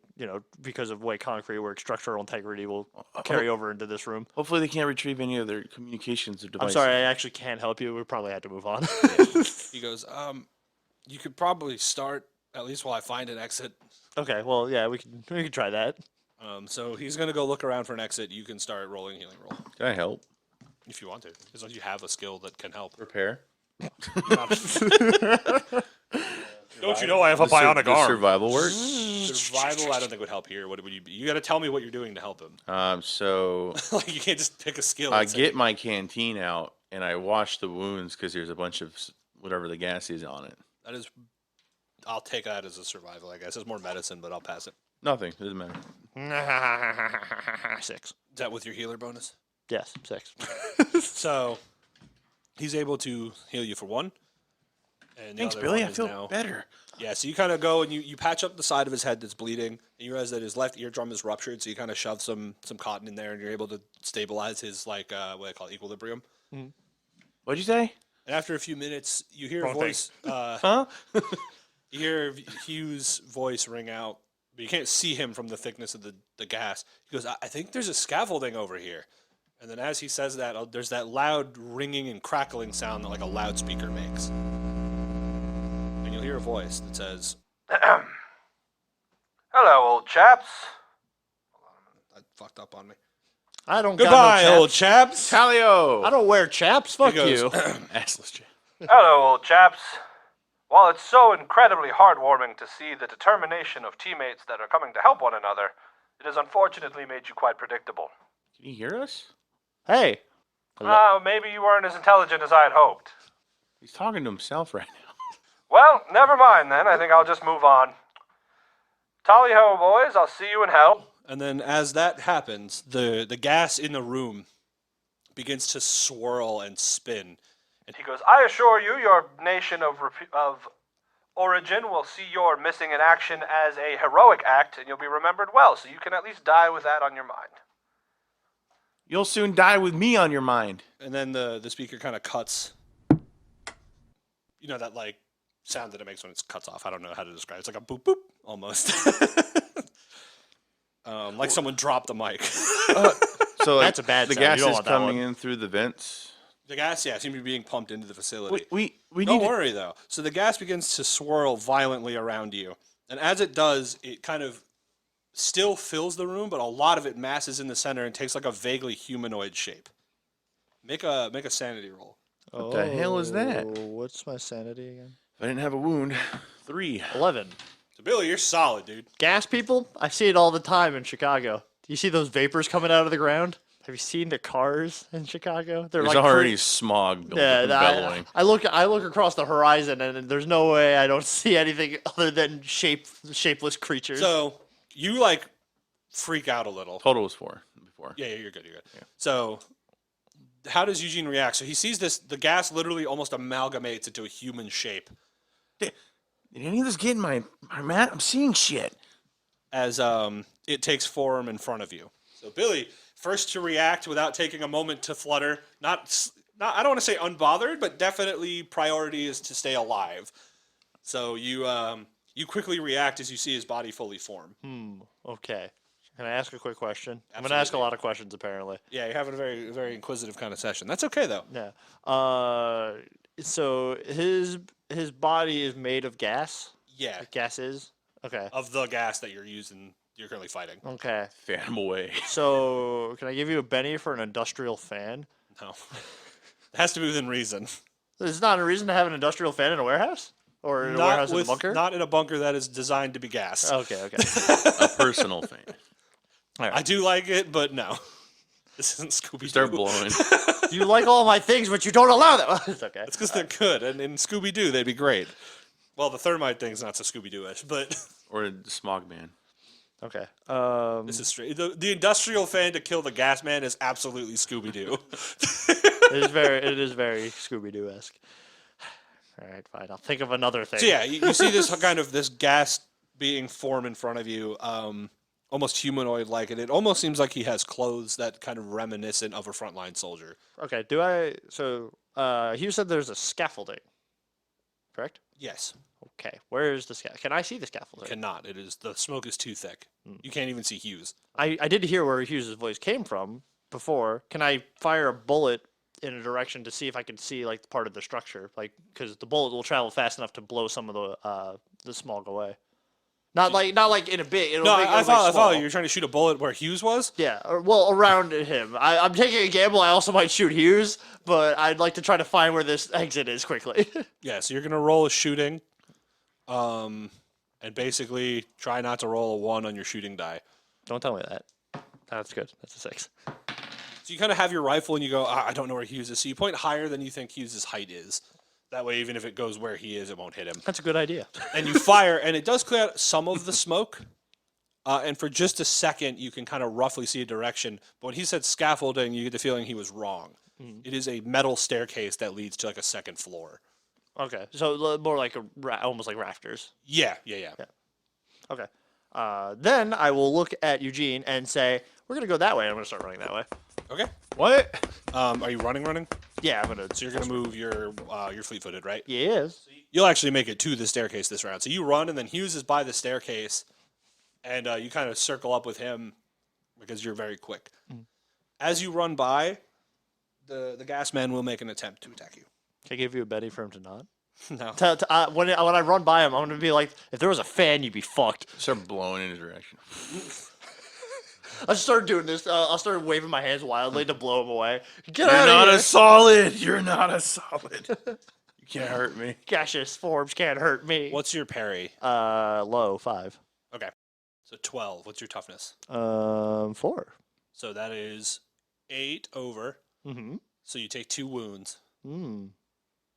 because of the way concrete works, structural integrity will carry over into this room. hopefully they can't retrieve any of their communications or I'm devices. sorry, I actually can't help you. We probably had to move on. He goes, you could probably start at least while I find an exit. Okay. Well, yeah, we can try that. So he's gonna go look around for an exit. You can start rolling healing roll Can I help? if you want to, as long as you have a skill that can help. Repair? Don't you know I have a Does bionic arm? survival work? Survival, I don't think would help here. What would you be? You got to tell me what you're doing to help him. So Like you can't just pick a skill. I and say- get my canteen out and I wash the wounds because there's a bunch of whatever the gas is on it. That is, I'll take that as a survival. I guess it's more medicine, but I'll pass it. Nothing. Doesn't matter. 6. Is that with your healer bonus? Yes, 6. So he's able to heal you for 1. And the Thanks, other Billy. one I is feel now- better. Yeah, so you kind of go and you patch up the side of his head that's bleeding, and you realize that his left eardrum is ruptured, so you kind of shove some cotton in there, and you're able to stabilize his, what I call equilibrium. What'd you say? And after a few minutes, you hear Wrong a voice. Huh? You hear Hugh's voice ring out, but you can't see him from the thickness of the gas. He goes, I think there's a scaffolding over here. And then as he says that, there's that loud ringing and crackling sound that like a loudspeaker makes. And you'll hear a voice that says, "Hello, old chaps." Hold on, that fucked up on me. I don't. Goodbye, got no old chaps. Talio! I don't wear chaps. Fuck He goes, you. Assless chap. Hello, old chaps. While it's so incredibly heartwarming to see the determination of teammates that are coming to help one another, it has unfortunately made you quite predictable. Can you hear us? Hey. Maybe you weren't as intelligent as I had hoped. He's talking to himself right now. Well, never mind then. I think I'll just move on. Tally ho, boys. I'll see you in hell. And then as that happens, the gas in the room begins to swirl and spin. And he goes, I assure you, your nation of origin will see your missing in action as a heroic act, and you'll be remembered well, so you can at least die with that on your mind. You'll soon die with me on your mind. And then the speaker kind of cuts. You know that like sound that it makes when it cuts off. I don't know how to describe it. It's like a boop boop almost. Like someone dropped the mic. So That's a bad the sound. You gas don't is want that coming one. in through the vents. The gas, yeah, seems to be being pumped into the facility. We need Don't to- worry though. So the gas begins to swirl violently around you, and as it does, it kind of still fills the room, but a lot of it masses in the center and takes like a vaguely humanoid shape. Make a sanity roll. What the hell is that? What's my sanity again? If I didn't have a wound. 3. 11. So Billy, you're solid, dude. Gas people? I see it all the time in Chicago. Do you see those vapors coming out of the ground? Have you seen the cars in Chicago? They're There's like already smog bellowing. I look across the horizon and there's no way I don't see anything other than shapeless creatures. So you like freak out a little. Total was 4 before. Yeah, you're good. You're good. Yeah. So how does Eugene react? So he sees this. The gas literally almost amalgamates into a human shape. Did any of this get in my mat? I'm seeing shit. As it takes form in front of you. So Billy, first to react without taking a moment to flutter. Not I don't want to say unbothered, but definitely priority is to stay alive. So you quickly react as you see his body fully form. Okay. Can I ask a quick question? I'm going to ask a lot of questions, apparently. Yeah, you're having a very, very inquisitive kind of session. That's okay, though. Yeah. So his body is made of gas? Yeah, Gas is? Okay. of the gas that you're currently fighting. Okay. Fan away. So can I give you a Benny for an industrial fan? No. It has to be within reason. There's not a reason to have an industrial fan in a warehouse? Or in a warehouse in a bunker? Not in a bunker that is designed to be gas. Okay. A personal thing. I do like it, but no. This isn't Scooby-Doo. Start blowing. You like all my things, but you don't allow them. It's okay. It's because they're good, and in Scooby-Doo, they'd be great. Well, the thermite thing's not so Scooby-Doo-ish, but Or the smog man. Okay. this is straight. The industrial fan to kill the gas man is absolutely Scooby-Doo. It is very Scooby-Doo-esque. All right, fine. I'll think of another thing. So yeah, you see this kind of this gas being formed in front of you, almost humanoid-like, and it almost seems like he has clothes that kind of reminiscent of a frontline soldier. Okay. So Hugh said there's a scaffolding, correct? Yes, Okay. Where is the scaffolding? Can I see the scaffolding? cannot. It is the smoke is too thick. You can't even see Hughes. I did hear where Hughes' voice came from before. Can I fire a bullet in a direction to see if I can see like part of the structure? Like, because the bullet will travel fast enough to blow some of the smog away. Not like in a big. No, I follow you. You're trying to shoot a bullet where Hughes was? Yeah, well, around him. I'm taking a gamble. I also might shoot Hughes, but I'd like to try to find where this exit is quickly. Yeah, so you're going to roll a shooting, and basically try not to roll a 1 on your shooting die. Don't tell me that. That's good. That's a 6. So you kind of have your rifle and you go, I don't know where Hughes is. So you point higher than you think Hughes' height is. That way, even if it goes where he is, it won't hit him. That's a good idea. And you fire, and it does clear out some of the smoke. And for just a second, you can kind of roughly see a direction. But when he said scaffolding, you get the feeling he was wrong. It is a metal staircase that leads to like a second floor. Okay, so more like almost like rafters. Yeah. Okay. Then I will look at Eugene and say, "We're gonna go that way." I'm gonna start running that way. Okay. What? Are you running? Yeah, I'm gonna. So you're gonna move your fleet-footed, right? Yes. You'll actually make it to the staircase this round. So you run, and then Hughes is by the staircase, and you kind of circle up with him because you're very quick. As you run by, the gas man will make an attempt to attack you. Can I give you a Betty for him to not? No. When I run by him, I'm gonna be like, if there was a fan, you'd be fucked. Start blowing in his direction. I started doing this. I started waving my hands wildly to blow him away. Get You're out not of a here! solid. You're not a solid. You can't hurt me. Gaseous forms can't hurt me. What's your parry? Low 5. Okay. So 12. What's your toughness? 4. So that is 8 over. Mm-hmm. So you take 2 wounds, Mm.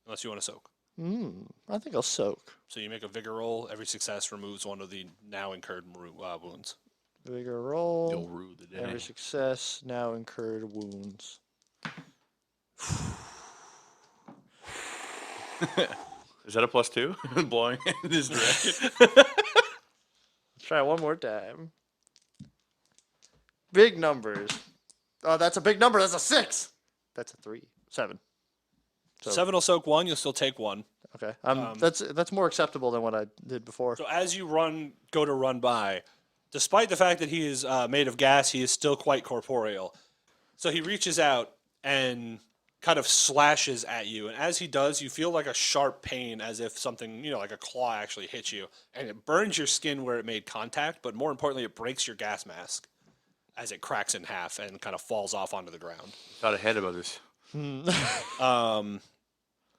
unless you want to soak. I think I'll soak. So you make a vigor roll. Every success removes one of the now incurred wounds. Vigor roll. You'll rue the day. Every success, now incurred wounds. Is that a +2? Blowing in this direction? Let's try one more time. Big numbers. Oh, that's a big number. That's a 6. That's a 3. 7. So- 7 will soak 1. You'll still take 1. Okay. That's more acceptable than what I did before. So as you go to run by, despite the fact that he is made of gas, he is still quite corporeal. So he reaches out and kind of slashes at you. And as he does, you feel like a sharp pain, as if something, like a claw actually hits you. And it burns your skin where it made contact, but more importantly, it breaks your gas mask as it cracks in half and kind of falls off onto the ground. Thought ahead about this.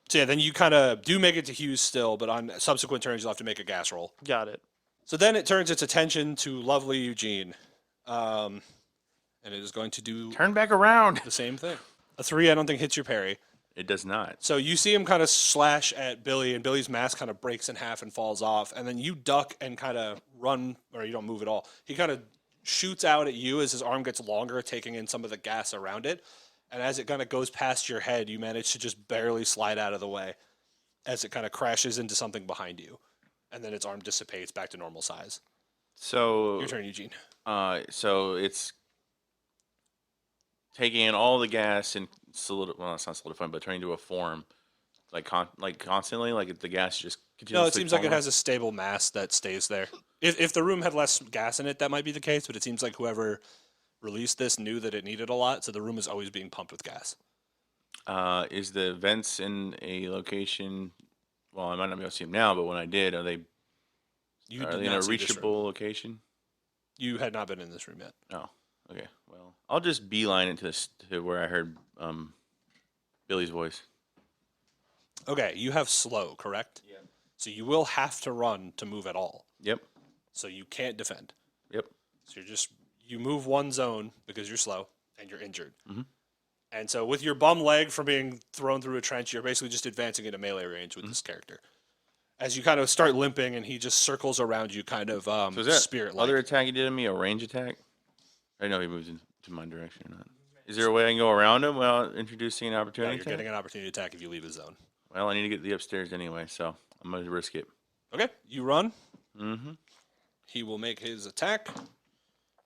So yeah, then you kind of do make it to Hughes still, but on subsequent turns, you'll have to make a gas roll. Got it. So then it turns its attention to lovely Eugene. And it is going to do Turn back around. the same thing. A 3, I don't think, hits your parry. It does not. So you see him kind of slash at Billy, and Billy's mask kind of breaks in half and falls off. And then you duck and kind of run, or you don't move at all. He kind of shoots out at you as his arm gets longer, taking in some of the gas around it. And as it kind of goes past your head, you manage to just barely slide out of the way as it kind of crashes into something behind you. And then its arm dissipates back to normal size. So Your turn, Eugene. So it's taking in all the gas and it's not solidifying, but turning to a form, like constantly, like the gas just continues. No, it seems like it has a stable mass that stays there. If the room had less gas in it, that might be the case. But it seems like whoever released this knew that it needed a lot, so the room is always being pumped with gas. Is the vents in a location? Well, I might not be able to see them now, but when I did, are they You in did a not see this room. reachable location? You had not been in this room yet. Oh, okay. Well, I'll just beeline it to where I heard Billy's voice. Okay, you have slow, correct? Yeah. So you will have to run to move at all. Yep. So you can't defend. Yep. So you move one zone because you're slow and you're injured. Mhm. And so with your bum leg from being thrown through a trench, you're basically just advancing into melee range with this character. As you kind of start limping and he just circles around you kind of So is that spirit-like. other attack he did to me a range attack? I know he moved into my direction or not. Is there a way I can go around him without introducing an No, opportunity you're attack? getting an opportunity attack if you leave his zone. Well, I need to get the upstairs anyway, so I'm going to risk it. Okay, you run. Mm-hmm. He will make his attack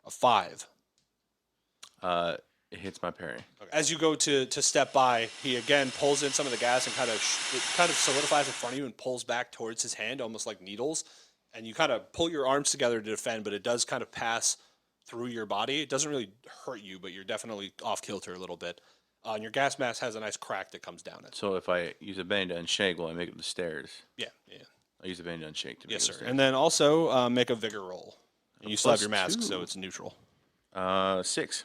a 5. It hits my parry. As you go to step by, he again pulls in some of the gas and it kind of solidifies in front of you and pulls back towards his hand, almost like needles. And you kind of pull your arms together to defend, but it does kind of pass through your body. It doesn't really hurt you, but you're definitely off kilter a little bit. And your gas mask has a nice crack that comes down it. So if I use a bend to unshake, will I make it the stairs? Yeah. I use a bend to unshake to make Yes, it the sir. stairs. And then also make a vigor roll. And you still have your +2. mask, so it's neutral. 6.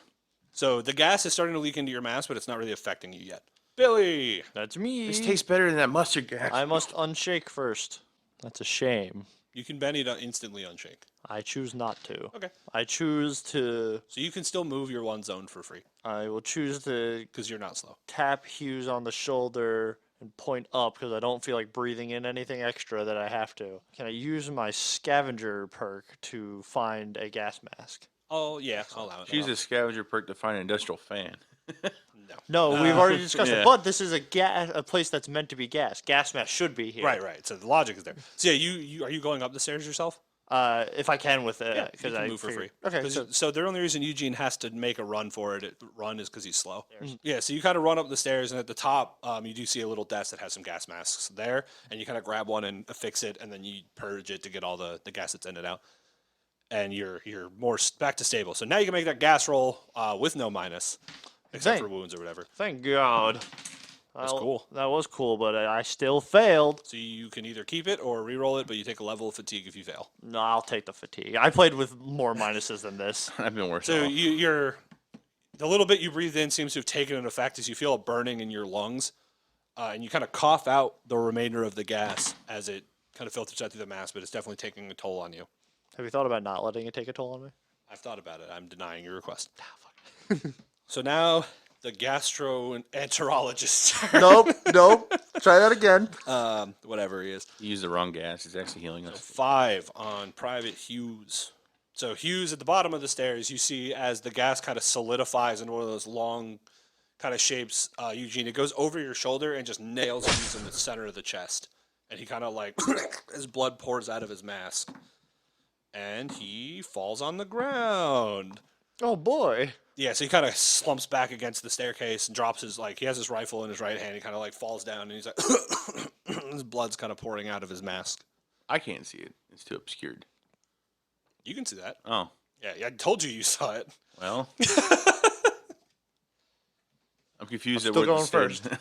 So the gas is starting to leak into your mask, but it's not really affecting you yet. Billy! That's me. This tastes better than that mustard gas. I must unshake first. That's a shame. You can Benny to instantly unshake. I choose not to. Okay. I choose to. So you can still move your one zone for free I will choose to because you're not slow. tap Hughes on the shoulder and point up because I don't feel like breathing in anything extra that I have to. Can I use my scavenger perk to find a gas mask? Oh, yeah, I'll allow it. Use a scavenger perk to find an industrial fan. No, we've already discussed Yeah. it. But this is a place that's meant to be gas. Gas mask should be here. Right. So the logic is there. So yeah, you are you going up the stairs yourself? If I can with it, You because can I move for free. Okay. 'Cause so the only reason Eugene has to make a run for it, run is because he's slow. Stairs. Yeah, so you kind of run up the stairs, and at the top, you do see a little desk that has some gas masks there, and you kind of grab one and affix it, and then you purge it to get all the gas that's in it out, and you're more back to stable. So now you can make that gas roll with no minus, except for wounds or whatever. Thank God. That's cool. That was cool, but I still failed. So you can either keep it or re-roll it, but you take a level of fatigue if you fail. No, I'll take the fatigue. I played with more minuses than this. I've been worse So off. you're the little bit you breathe in seems to have taken an effect as you feel a burning in your lungs, and you kind of cough out the remainder of the gas as it kind of filters out through the mask, but it's definitely taking a toll on you. Have you thought about not letting it take a toll on me? I've thought about it. I'm denying your request. So now the gastroenterologist. Nope. Try that again. Whatever he is. You used the wrong gas. It's actually healing us. 5 on Private Hughes. So Hughes at the bottom of the stairs, you see as the gas kind of solidifies into one of those long kind of shapes, Eugene, it goes over your shoulder and just nails Hughes in the center of the chest. And he kind of like, his blood pours out of his mask. And he falls on the ground. Oh, boy. Yeah, so he kind of slumps back against the staircase and drops his, like, he has his rifle in his right hand. He kind of like falls down and he's like, his blood's kind of pouring out of his mask. I can't see it. It's too obscured. You can see that. Oh. Yeah, I told you saw it. Well. I'm confused I'm at still where going this stands. first.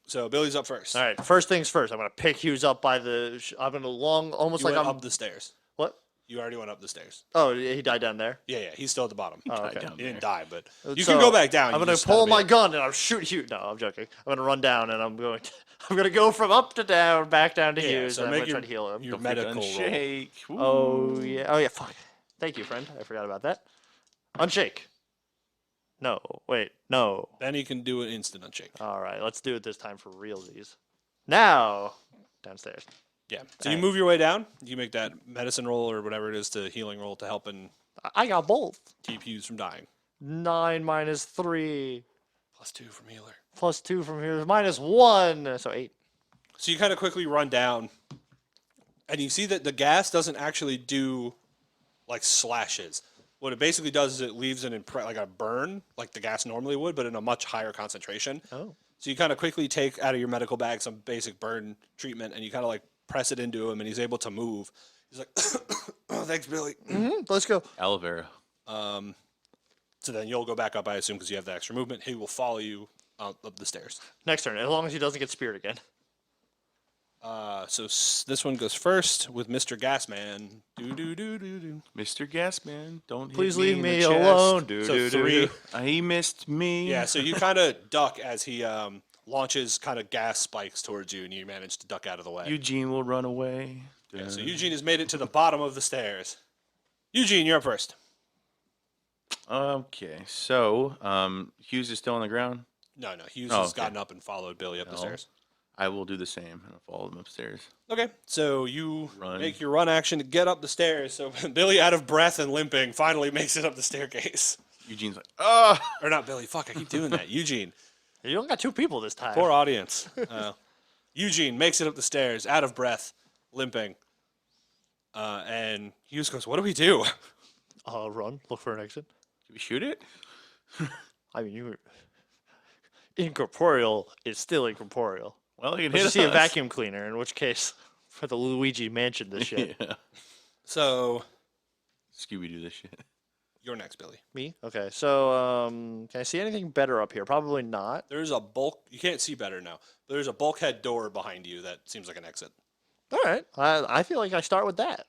So Billy's up first. All right, first things first. I'm going to pick Hughes up by the... I'm going to almost You like went I'm... up the stairs. What? You already went up the stairs. Oh, he died down there? Yeah, he's still at the bottom. Oh, okay. down He didn't there. die, but you So, can go back down. I'm You going just to pull gotta my be- gun and I'm shooting Hughes. No, I'm joking. I'm going to run down and I'm going to go from up to down, back down to Yeah, Hughes, so and I'm make going to try to heal him. your Don't forget medical roll. shake. Oh, yeah. Fuck. Thank you, friend. I forgot about that. Unshake. No. Wait. No. Then he can do an instant unshake. All right. Let's do it this time for realsies. Now, downstairs. Yeah. So you Alright. move your way down. You make that medicine roll or whatever it is to healing roll to help and I got both. keep Hughes from dying. 9 minus 3 +2 from healer. plus 2 from here is minus 1. So 8. So you kind of quickly run down, and you see that the gas doesn't actually do like slashes. What it basically does is it leaves an like a burn, like the gas normally would, but in a much higher concentration. Oh. So you kind of quickly take out of your medical bag some basic burn treatment, and you kind of like press it into him, and he's able to move. He's like, "Oh, thanks, Billy." Let's go. Aloe vera. So then you'll go back up, I assume, because you have the extra movement. He will follow you up the stairs. Next turn, as long as he doesn't get speared again. So this one goes first with Mr. Gasman. Do do do do do. Mr. Gasman, don't Please hit me leave in me the chest. alone. So 3. He missed me. Yeah, so you kind of duck as he launches kind of gas spikes towards you, and you manage to duck out of the way. Eugene will run away. Yeah, so Eugene has made it to the bottom of the stairs. Eugene, you're up first. Okay, so Hughes is still on the ground. No, Hughes Oh, has okay. gotten up and followed Billy up the No. stairs. I will do the same and I'll follow him upstairs. Okay, so you Run. make your run action to get up the stairs. So Billy, out of breath and limping, finally makes it up the staircase. Eugene's like, oh! Or not Billy, fuck, I keep doing that. Eugene. You don't got 2 people this time. Poor audience. Eugene makes it up the stairs, out of breath, limping. And Hughes goes, "What do we do?" Run. Look for an exit. Did we shoot it? I mean, you. Incorporeal is still incorporeal. Well, he can Let's hit just see a us. vacuum cleaner, in which case, for the Luigi Mansion, this shit. Yeah. So Scooby-Doo this shit. you're next, Billy. Me? Okay, so can I see anything better up here? Probably not. There's a bulk. You can't see better now. But there's a bulkhead door behind you that seems like an exit. All right. I feel like I start with that.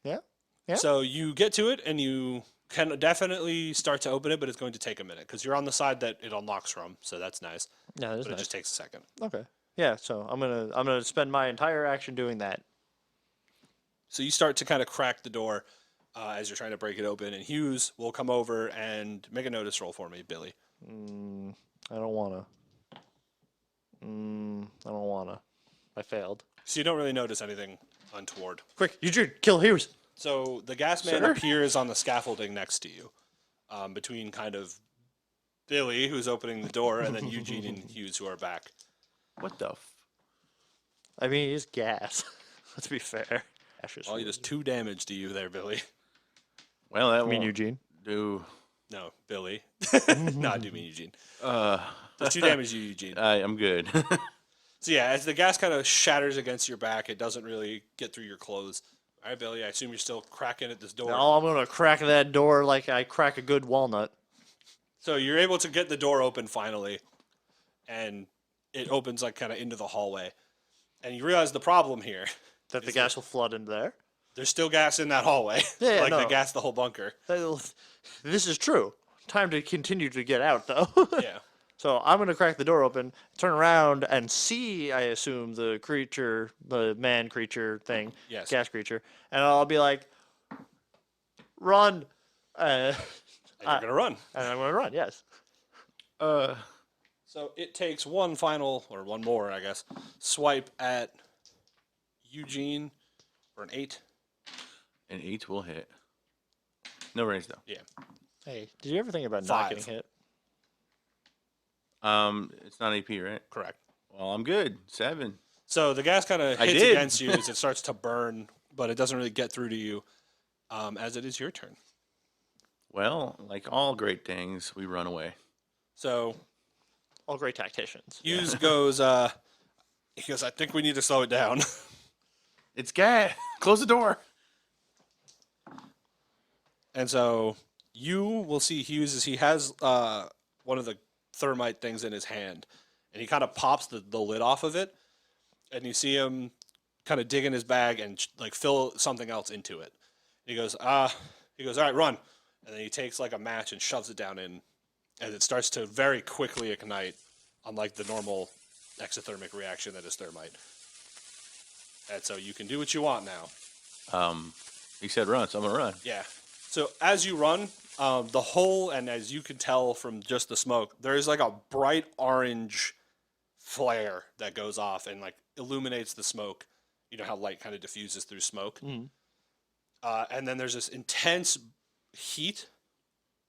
Yeah. Yeah. So you get to it, and you can definitely start to open it, but it's going to take a minute because you're on the side that it unlocks from. So that's nice. Yeah, that's But it nice. just takes a second. Okay. Yeah, so I'm gonna spend my entire action doing that. So you start to kind of crack the door as you're trying to break it open, and Hughes will come over and make a notice roll for me, Billy. I don't wanna. I don't wanna. I failed. So you don't really notice anything untoward. Quick, Eugene, kill Hughes. So the gas man Sir? appears on the scaffolding next to you, between kind of Billy, who's opening the door, and then Eugene and Hughes, who are back. What the I mean, he's gas. Let's be fair. Well, he does 2 damage to you there, Billy. Well, that I mean, won't Eugene. do. No, Billy. No, I do mean Eugene. Uh, Does 2 damage to you, Eugene. I'm good. So yeah, as the gas kind of shatters against your back, it doesn't really get through your clothes. All right, Billy, I assume you're still cracking at this door. No, I'm gonna crack that door like I crack a good walnut. So you're able to get the door open finally, and it opens like kind of into the hallway. And you realize the problem here. That the gas will flood into there. There's still gas in that hallway. Yeah, like no. they gassed the whole bunker. This is true. Time to continue to get out, though. Yeah. So I'm gonna crack the door open, turn around, and see, I assume, the creature, the man creature thing, Yes. gas creature, and I'll be like, "Run!" And you're gonna run. And I'm gonna run. Yes. So it takes one final, or one more, I guess, swipe at Eugene for an 8. An 8 will hit. No raise though. Yeah. Hey, did you ever think about not getting 5. hit? It's not AP, right? Correct. Well, I'm good. 7. So the gas kind of I hits did. against you as it starts to burn, but it doesn't really get through to you as it is your turn. Well, like all great things, we run away. So All great tacticians. Hughes goes, he goes, I think we need to slow it down. It's gas. Close the door. And so you will see Hughes as he has one of the thermite things in his hand, and he kind of pops the lid off of it, and you see him kind of dig in his bag and like fill something else into it. And he goes, all right, run. And then he takes like a match and shoves it down in, and it starts to very quickly ignite, unlike the normal exothermic reaction that is thermite. And so you can do what you want now. He said run, so I'm gonna run. Yeah. So as you run, the hole, and as you can tell from just the smoke, there is like a bright orange flare that goes off and like illuminates the smoke. You know how light kind of diffuses through smoke. And then there's this intense heat,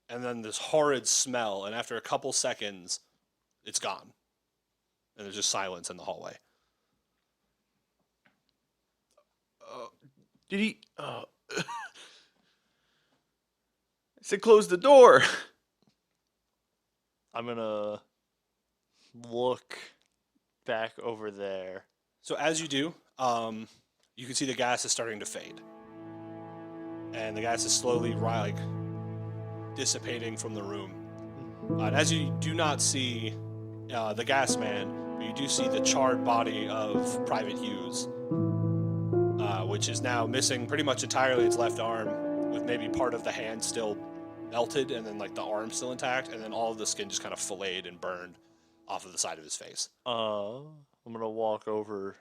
and then this horrid smell. And after a couple seconds, it's gone, and there's just silence in the hallway. Did he? I said close the door. I'm gonna look back over there. So as you do, you can see the gas is starting to fade, and the gas is slowly like dissipating from the room. And as you do not see the gas man, but you do see the charred body of Private Hughes, which is now missing pretty much entirely its left arm, with maybe part of the hand still melted, and then like the arm still intact, and then all of the skin just kind of filleted and burned off of the side of his face. I'm gonna walk over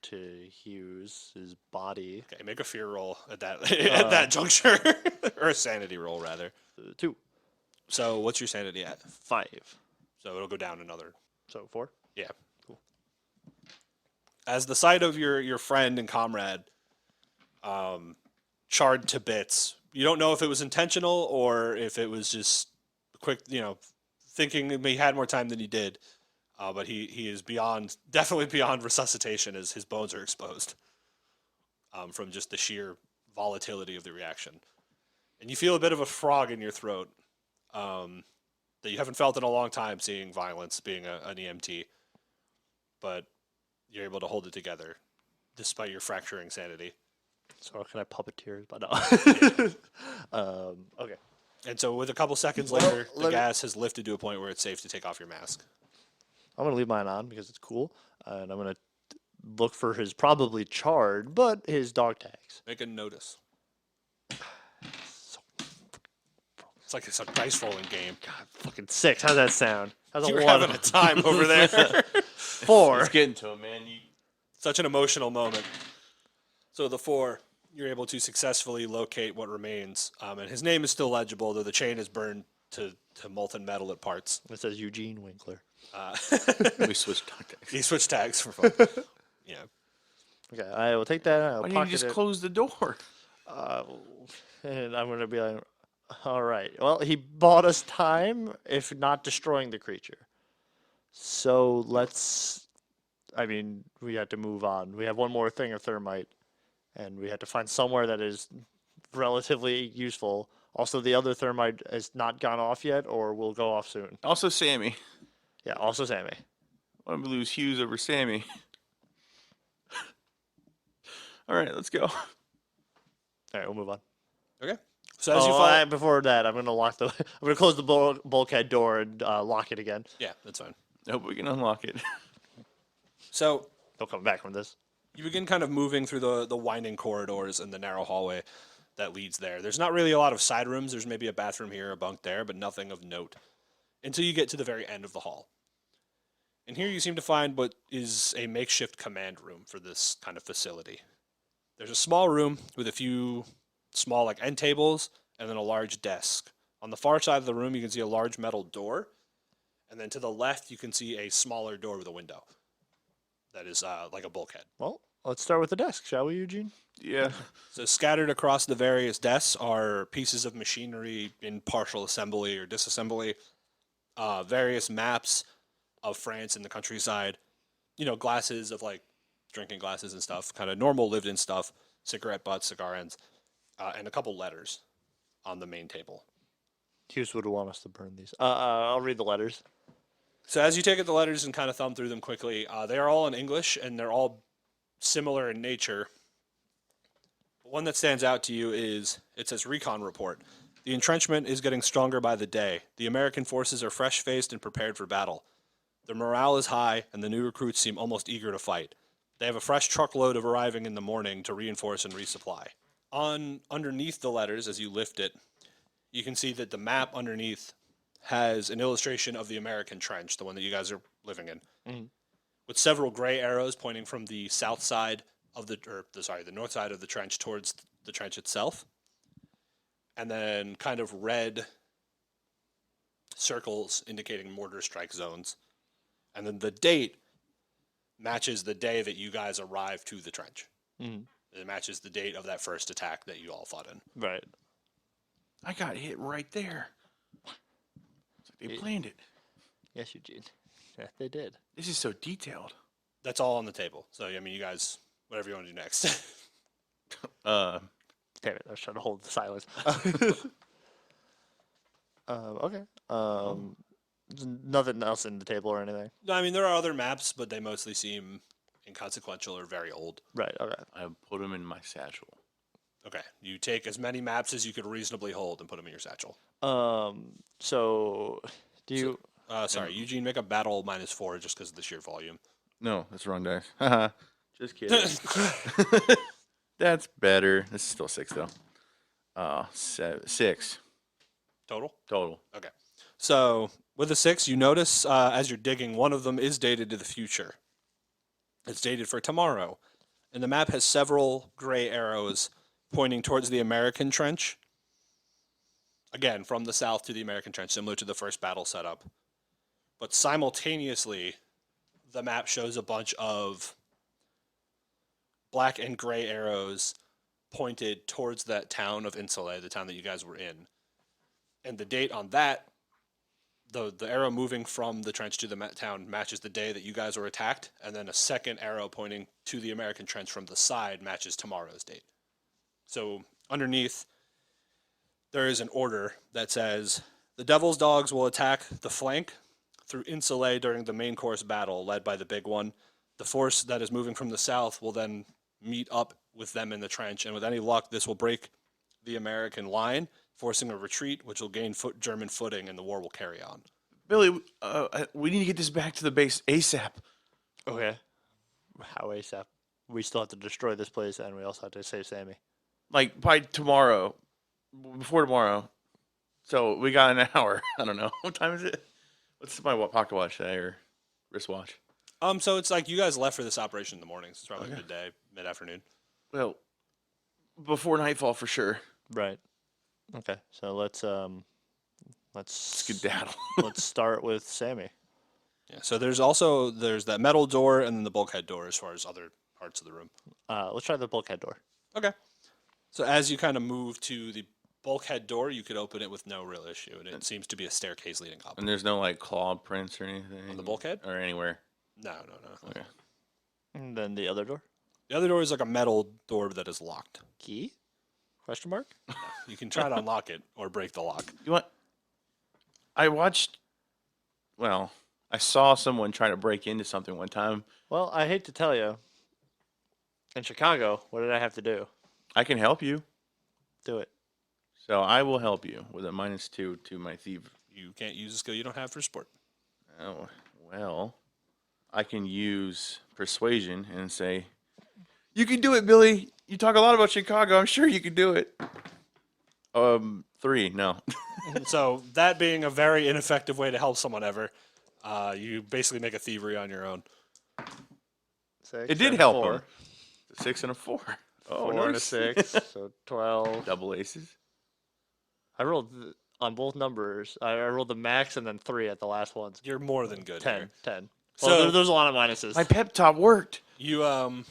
to Hughes' body. Okay, make a fear roll at that at that juncture, or a sanity roll rather. 2, So what's your sanity at? 5, So it'll go down another. so 4. Yeah. Cool. As the sight of your friend and comrade charred to bits, you don't know if it was intentional or if it was just quick, thinking he had more time than he did. But he is definitely beyond resuscitation as his bones are exposed from just the sheer volatility of the reaction. And you feel a bit of a frog in your throat that you haven't felt in a long time, seeing violence, being an EMT. But you're able to hold it together despite your fracturing sanity. So can I puppeteer? But no. Okay. And so with a couple seconds Well, later, the let me- gas has lifted to a point where it's safe to take off your mask. I'm gonna leave mine on because it's cool, and I'm gonna look for his probably charred, but his dog tags. Make a notice. So, It's like it's a dice rolling game. God, fucking 6. How's that sound? How's You're a 1? having a time over there. 4. It's getting to him, man. Such an emotional moment. So the 4, you're able to successfully locate what remains. And his name is still legible, though the chain is burned to molten metal at parts. It says Eugene Winkler. We switched tactics. He switched tags for fun. Yeah. Okay, I will take that. I'll Why didn't pocket you just it. close the door? And I'm gonna be like, all right. Well, he bought us time, if not destroying the creature. So let's. I mean, we had to move on. We have one more thing of thermite, and we had to find somewhere that is relatively useful. Also, the other thermite has not gone off yet, or will go off soon. Also, Sammy. Yeah. Also, Sammy. Why don't we lose Hughes over Sammy? All right, let's go. All right, we'll move on. Okay. So as you follow, Before that, I'm gonna lock the. I'm gonna close the bulkhead door and lock it again. yeah, that's fine. I hope we can unlock it. So Don't come back from this. you begin kind of moving through the winding corridors and the narrow hallway that leads there. There's not really a lot of side rooms. There's maybe a bathroom here, a bunk there, but nothing of note until you get to the very end of the hall. And here you seem to find what is a makeshift command room for this kind of facility. There's a small room with a few small like end tables and then a large desk. On the far side of the room, you can see a large metal door. And then to the left, you can see a smaller door with a window. That is like a bulkhead. Well, let's start with the desk, shall we, Eugene? Yeah. So scattered across the various desks are pieces of machinery in partial assembly or disassembly, various maps of France and the countryside, glasses of like drinking glasses and stuff, kind of normal lived-in stuff, cigarette butts, cigar ends, and a couple letters on the main table. Hughes would want us to burn these. I'll read the letters. So as you take out the letters and kind of thumb through them quickly, they are all in English and they're all similar in nature. One that stands out to you is it says recon report. The entrenchment is getting stronger by the day. The American forces are fresh-faced and prepared for battle. Their morale is high, and the new recruits seem almost eager to fight. They have a fresh truckload of arriving in the morning to reinforce and resupply. Underneath the letters, as you lift it, you can see that the map underneath has an illustration of the American trench, the one that you guys are living in, with several gray arrows pointing from the south side of the north side of the trench towards the trench itself, and then kind of red circles indicating mortar strike zones, and then the date matches the day that you guys arrived to the trench. It matches the date of that first attack that you all fought in. Right. I got hit right there. It's like they planned it. Yes, Eugene. Yeah, they did. This is so detailed. That's all on the table. So, I mean, you guys, whatever you want to do next. Damn it, I was trying to hold the silence. Okay. There's nothing else in the table or anything? No, I mean, there are other maps, but they mostly seem inconsequential or very old. Right, okay. I put them in my satchel. Okay. You take as many maps as you could reasonably hold and put them in your satchel. So, do you... Sorry, Eugene, make a battle -4 just because of the sheer volume. No, that's the wrong dice. Haha. Just kidding. That's better. This is still 6 though. 6 Total? total. Okay. So, with a 6, you notice as you're digging, one of them is dated to the future. It's dated for tomorrow. And the map has several gray arrows pointing towards the American trench. Again, from the south to the American trench, similar to the first battle setup. But simultaneously, the map shows a bunch of black and gray arrows pointed towards that town of Insulae, the town that you guys were in. And the date on that, the arrow moving from the trench to the town matches the day that you guys were attacked, and then a second arrow pointing to the American trench from the side matches tomorrow's date. So underneath, there is an order that says, the Devil's Dogs will attack the flank through Insulae during the main course battle led by the big one. The force that is moving from the south will then meet up with them in the trench, and with any luck, this will break the American line, forcing a retreat, which will gain German footing, and the war will carry on. Billy, we need to get this back to the base ASAP. Okay. How ASAP? We still have to destroy this place, and we also have to save Sammy. Like by tomorrow, before tomorrow. So we got an hour. I don't know. What time is it? What's my pocket watch today or wristwatch? So it's like you guys left for this operation in the morning. So it's probably midday, mid-afternoon. Well, before nightfall for sure. Right. Okay. So let's Skedaddle. let's start with Sammy. Yeah. So there's that metal door and then the bulkhead door as far as other parts of the room. Let's try the bulkhead door. Okay. So as you kind of move to the bulkhead door, you could open it with no real issue, and it seems to be a staircase leading up. And there's no like claw prints or anything On the bulkhead? or anywhere. No. Okay. And then the other door. The other door is like a metal door that is locked. Key? Question mark? You can try to unlock it or break the lock. You want? I saw someone try to break into something one time. Well, I hate to tell you. In Chicago, what did I have to do? I can help you. Do it. So I will help you with a -2 to my thief. You can't use a skill you don't have for sport. Oh, well, I can use persuasion and say, you can do it, Billy. You talk a lot about Chicago. I'm sure you can do it. 3, no. So that being a very ineffective way to help someone ever, you basically make a thievery on your own. 6 It did and help 4. him. A 6 and a 4. Oh, 4 and a 6, so 12. Double aces. I rolled on both numbers. I rolled the max and then 3 at the last ones. You're more than good 10. here. 10. So- Well, there's a lot of minuses. My pep talk worked. You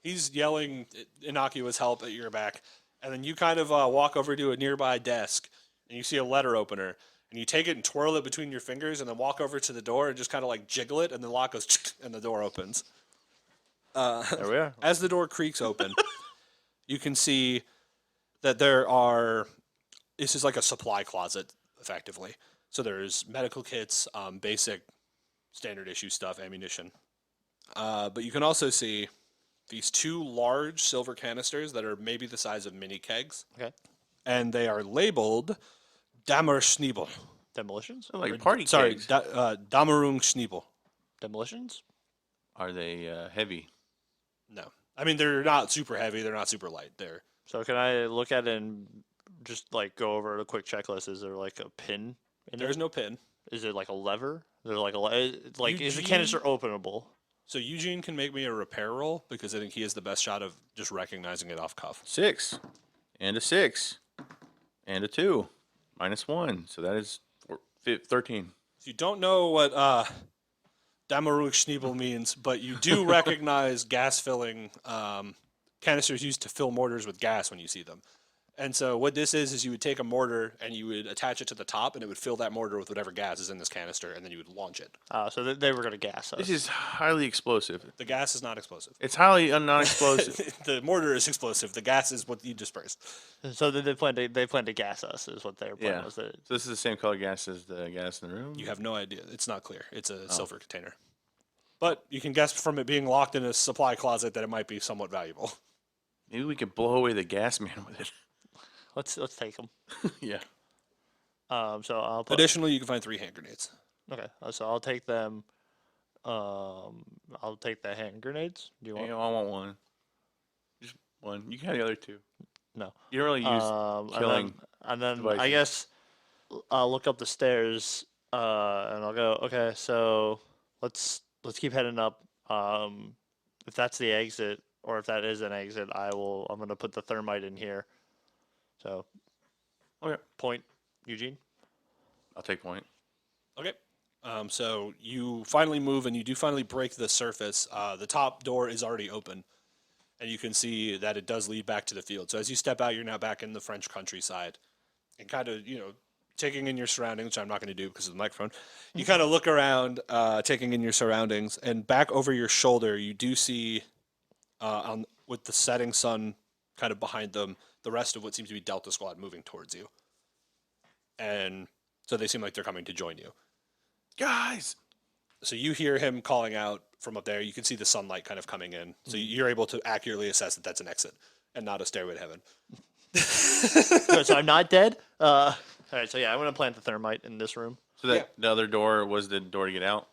he's yelling innocuous help at your back, and then you kind of walk over to a nearby desk, and you see a letter opener, and you take it and twirl it between your fingers, and then walk over to the door and just kind of like jiggle it, and the lock goes, and the door opens. There we are. As the door creaks open, you can see that there are. This is like a supply closet, effectively. So there's medical kits, basic, standard issue stuff, ammunition. But you can also see these 2 large silver canisters that are maybe the size of mini kegs, Okay. and they are labeled Damer Schniebel. Demolitions? So like party Sorry, kegs. Damerung Schniebel. Demolitions? Are they heavy? No. I mean, they're not super heavy. They're not super light. They're So can I look at it and just like go over a quick checklist? Is there like a pin in there's it? no pin. Is it like a lever? Is there like is the canister openable? So Eugene can make me a repair roll because I think he has the best shot of just recognizing it off cuff. 6. And a 6. And a 2. -1. So that is 13. So you don't know what Damerung Schniebel means, but you do recognize gas filling canisters used to fill mortars with gas when you see them. And so what this is you would take a mortar and you would attach it to the top, and it would fill that mortar with whatever gas is in this canister, and then you would launch it. So they were going to gas us. This is highly explosive. The gas is not explosive. It's highly non-explosive. The mortar is explosive. The gas is what you dispersed. So they plan to gas us is what their plan Yeah. was. So this is the same color gas as the gas in the room? You have no idea. It's not clear. It's a silver container. But you can guess from it being locked in a supply closet that it might be somewhat valuable. Maybe we could blow away the gas man with it. Let's take them. Yeah. So I'll put. Additionally, you can find 3 hand grenades. Okay. So I'll take them. I'll take the hand grenades. Do you want? I want one. Just one. You can have the other 2. No. You don't really use killing. And then I devices. guess I'll look up the stairs. And I'll go. Okay. So let's keep heading up. If that's the exit, or if that is an exit, I'm gonna put the thermite in here. So, Okay. point, Eugene. I'll take point. Okay. So you finally move and you do finally break the surface. The top door is already open, and you can see that it does lead back to the field. So as you step out, you're now back in the French countryside, and kind of taking in your surroundings, which I'm not going to do because of the microphone. You kind of look around, taking in your surroundings, and back over your shoulder, you do see, with the setting sun kind of behind them, the rest of what seems to be Delta Squad moving towards you. And so they seem like they're coming to join you. Guys! So you hear him calling out from up there. You can see the sunlight kind of coming in. So you're able to accurately assess that that's an exit and not a stairway to heaven. Good, so I'm not dead. All right. So yeah, I'm gonna plant the thermite in this room. So that the other door was the door to get out?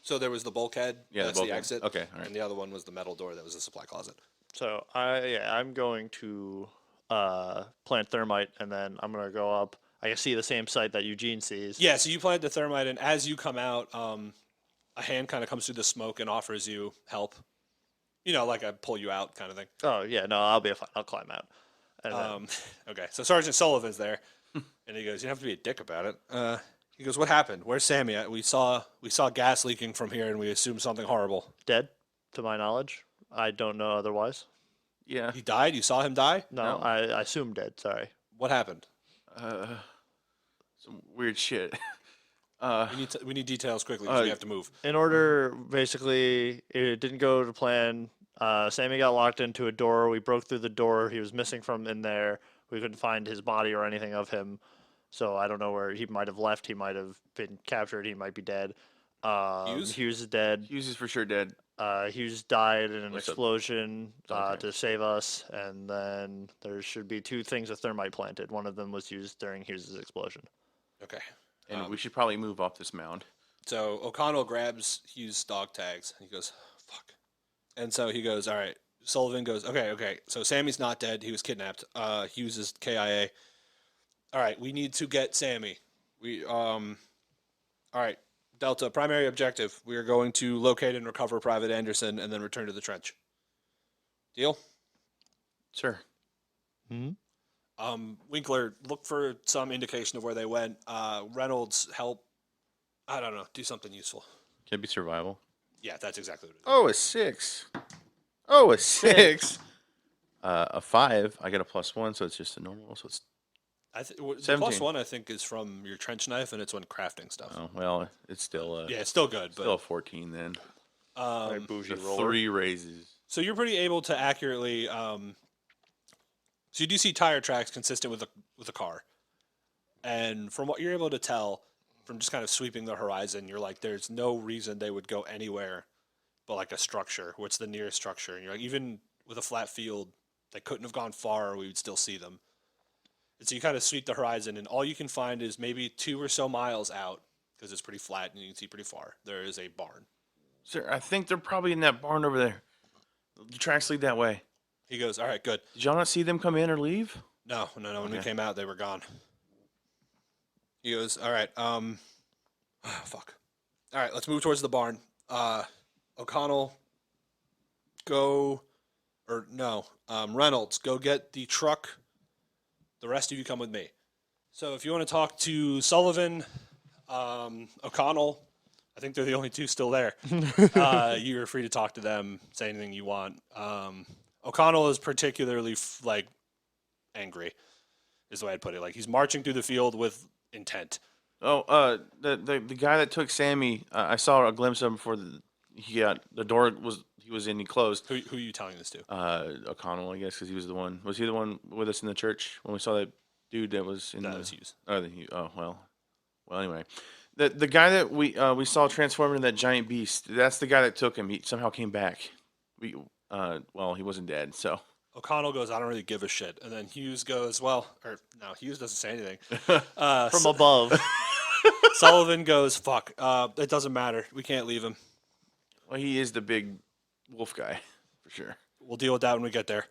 So there was the bulkhead. Yeah, the that's bulkhead. the exit. Okay, all right. And the other one was the metal door that was the supply closet. So I'm going to plant thermite, and then I'm gonna go up. I can see the same site that Eugene sees. Yeah, so you plant the thermite, and as you come out, a hand kind of comes through the smoke and offers you help. Like a pull you out kind of thing. Oh yeah, no, I'll be fine. I'll climb out. And then, Okay, so Sergeant Sullivan's there, and he goes, "You don't have to be a dick about it." He goes, "What happened? Where's Sammy at? We saw gas leaking from here, and we assumed something horrible. dead, to my knowledge. I don't know otherwise. Yeah. He died. You saw him die. No, No. I assume dead. Sorry. What happened? Some weird shit. We need details quickly because we have to move." In order, basically, it didn't go to plan. Sammy got locked into a door. We broke through the door. He was missing from in there. We couldn't find his body or anything of him. So I don't know where he might have left. He might have been captured. He might be dead. Hughes? Hughes is dead. Hughes is for sure dead. Hughes died in an What's up? explosion Okay. to save us. And then there should be 2 things of thermite planted. One of them was used during Hughes' explosion. Okay. And we should probably move off this mound. So O'Connell grabs Hughes' dog tags. And he goes, "Fuck." And so he goes, "All right." Sullivan goes, Okay. So Sammy's not dead. He was kidnapped. Hughes is KIA. All right. We need to get Sammy. All right. Delta, primary objective. We are going to locate and recover Private Anderson and then return to the trench. Deal? Sure. Hmm? Winkler, look for some indication of where they went. Reynolds, help. I don't know. Do something useful. Can it be survival? Yeah, that's exactly what it is. Oh, a 6. Oh, a 6. A 5. I get a +1, so it's just a normal. So it's The 17. +1, I think, is from your trench knife, and it's when crafting stuff. oh well, it's still Yeah, it's still good, still a but 14 then. My um, bougie So roller. 3 raises. so you're pretty able to accurately. So you do see tire tracks consistent with a car, and from what you're able to tell, from just kind of sweeping the horizon, you're like, there's no reason they would go anywhere, but like a structure. What's the nearest structure? And you're like, even with a flat field, they couldn't have gone far, or we would still see them. And so you kind of sweep the horizon, and all you can find is maybe 2 or so miles out, because it's pretty flat and you can see pretty far. There is a barn. Sir, I think they're probably in that barn over there. The tracks lead that way. He goes, all right, good. Did y'all not see them come in or leave? No. When we Okay. came out, they were gone. He goes, all right, fuck. All right, let's move towards the barn. O'Connell, Reynolds, go get the truck. The rest of you come with me. So if you want to talk to Sullivan, O'Connell, I think they're the only 2 still there. You're free to talk to them, say anything you want. O'Connell is particularly angry, is the way I'd put it. Like he's marching through the field with intent. Oh, the guy that took Sammy, I saw a glimpse of him before the door was in. He closed. Who are you telling this to? O'Connell, I guess, because he was the one. Was he the one with us in the church when we saw that dude that was in That the? was Hughes. Well. Anyway, the guy that we saw transform into that giant beast. That's the guy that took him. He somehow came back. He wasn't dead. So O'Connell goes, I don't really give a shit. And then Hughes goes, Hughes doesn't say anything. From above. Sullivan goes, fuck, it doesn't matter. We can't leave him. well, he is the big wolf guy for sure. We'll deal with that when we get there.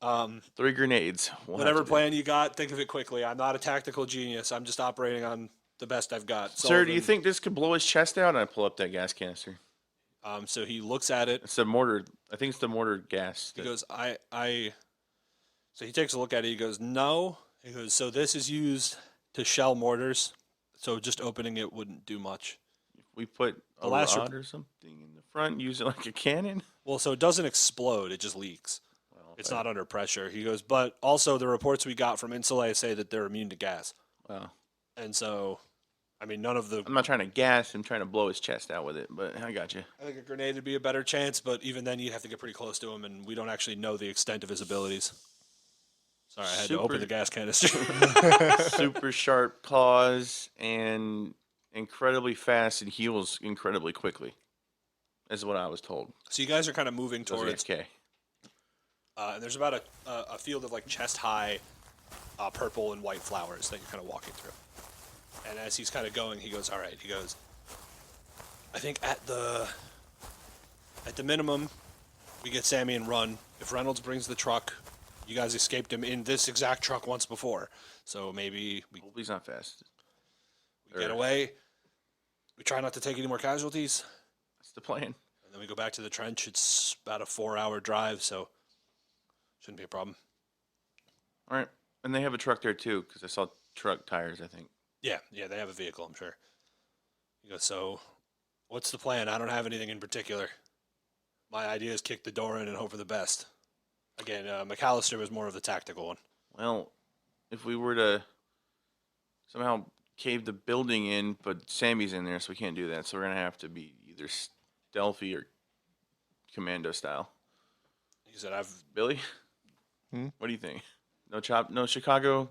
3 grenades. We'll have Whatever to do. plan you got, think of it quickly. I'm not a tactical genius. I'm just operating on the best I've got. Sir, do you Sullivan, think this could blow his chest out? And I pull up that gas canister. So he looks at it. It's the mortar. I think it's the mortar gas. He goes, So he takes a look at it. He goes, no. He goes, so this is used to shell mortars. So just opening it wouldn't do much. We put a last rod or something in the front, use it like a cannon. Well, so it doesn't explode. It just leaks. Well, It's not under pressure. He goes, but also the reports we got from Insulay say that they're immune to gas. Well, And so, I mean, none of the. I'm not trying to gas. I'm trying to blow his chest out with it. But I got you. I think a grenade would be a better chance, but even then you'd have to get pretty close to him, and we don't actually know the extent of his abilities. Sorry, I had to open Super- the gas canister. Super sharp claws and incredibly fast and heals incredibly quickly. Is what I was told. So you guys are kind of moving Goes towards. against K. And there's about a field of like chest high purple and white flowers that you're kind of walking through. And as he's kind of going, he goes, all right, he goes, I think at the minimum, we get Sammy and run. If Reynolds brings the truck, you guys escaped him in this exact truck once before. So maybe we Hope he's not fast. get away. We try not to take any more casualties. That's the plan. And then we go back to the trench. It's about a 4-hour drive, so shouldn't be a problem. All right. And they have a truck there too, because I saw truck tires, I think. Yeah, they have a vehicle, I'm sure. He goes, so what's the plan? I don't have anything in particular. My idea is kick the door in and hope for the best. Again, McAllister was more of the tactical one. Well, if we were to somehow cave the building in, but Sammy's in there, so we can't do that. So we're going to have to be either stealthy or commando style. He said, Billy? What do you think? No Chicago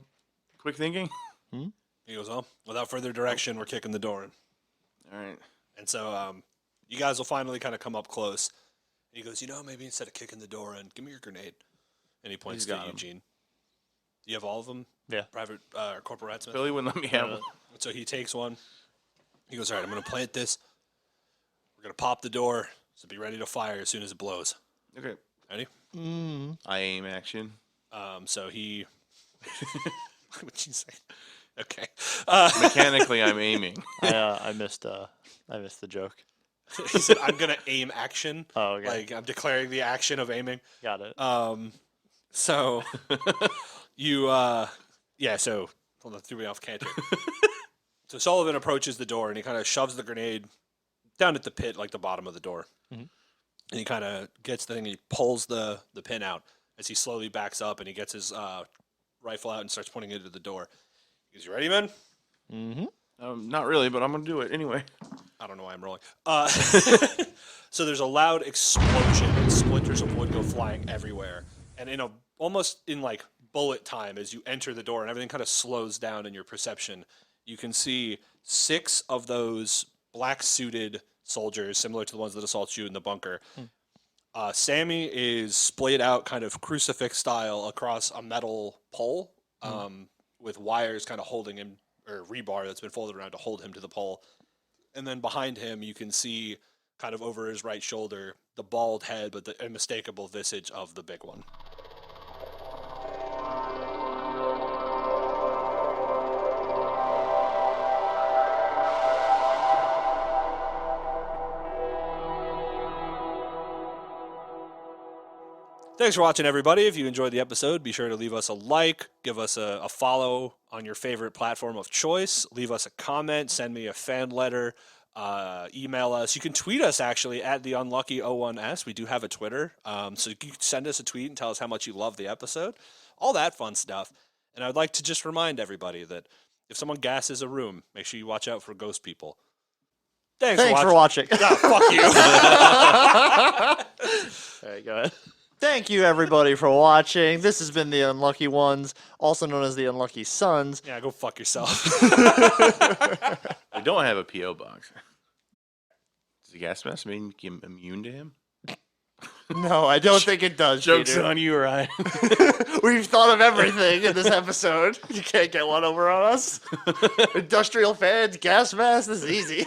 quick thinking? he goes, well, without further direction, we're kicking the door in. All right. And so you guys will finally kind of come up close. And he goes, maybe instead of kicking the door in, give me your grenade. And he points He's to got 'em. Eugene. Do you have all of them? Yeah. Private or Corporal Ratsmith? Billy wouldn't let me have one. So he takes one. He goes, all right, I'm going to plant this. We're going to pop the door. So be ready to fire as soon as it blows. Okay. Ready? I aim action. So he. What would you say? Okay. Mechanically, I'm aiming. I missed the joke. He said, I'm going to aim action. Oh, okay. Like, I'm declaring the action of aiming. Got it. So You, yeah, so, hold on, threw me off canter. So Sullivan approaches the door, and he kind of shoves the grenade down at the pit, like the bottom of the door. Mhm. And he kind of gets the thing, and he pulls the pin out as he slowly backs up, and he gets his rifle out and starts pointing it at the door. He goes, "You ready, man?" Mm-hmm. Not really, but I'm gonna do it anyway. I don't know why I'm rolling. So there's a loud explosion, and splinters of wood go flying everywhere. And almost in like bullet time, as you enter the door and everything kind of slows down in your perception, you can see 6 of those black suited soldiers, similar to the ones that assault you in the bunker. Sammy is splayed out kind of crucifix style across a metal pole with wires kind of holding him, or rebar that's been folded around to hold him to the pole. And then behind him, you can see kind of over his right shoulder, the bald head, but the unmistakable visage of the big one. Thanks for watching, everybody. If you enjoyed the episode, be sure to leave us a like, give us a follow on your favorite platform of choice, leave us a comment, send me a fan letter, email us. You can tweet us, actually, at the Unlucky01S. We do have a Twitter, so you can send us a tweet and tell us how much you love the episode. All that fun stuff. And I'd like to just remind everybody that if someone gasses a room, make sure you watch out for ghost people. Thanks for watching. Fuck you. All right, go ahead. Thank you, everybody, for watching. This has been The Unlucky Ones, also known as The Unlucky Sons. Yeah, go fuck yourself. I don't have a P.O. box. Does the gas mask mean you immune to him? No, I don't think it does, Joke's Peter. on you, Ryan. We've thought of everything in this episode. You can't get one over on us. Industrial fans, gas masks, this is easy.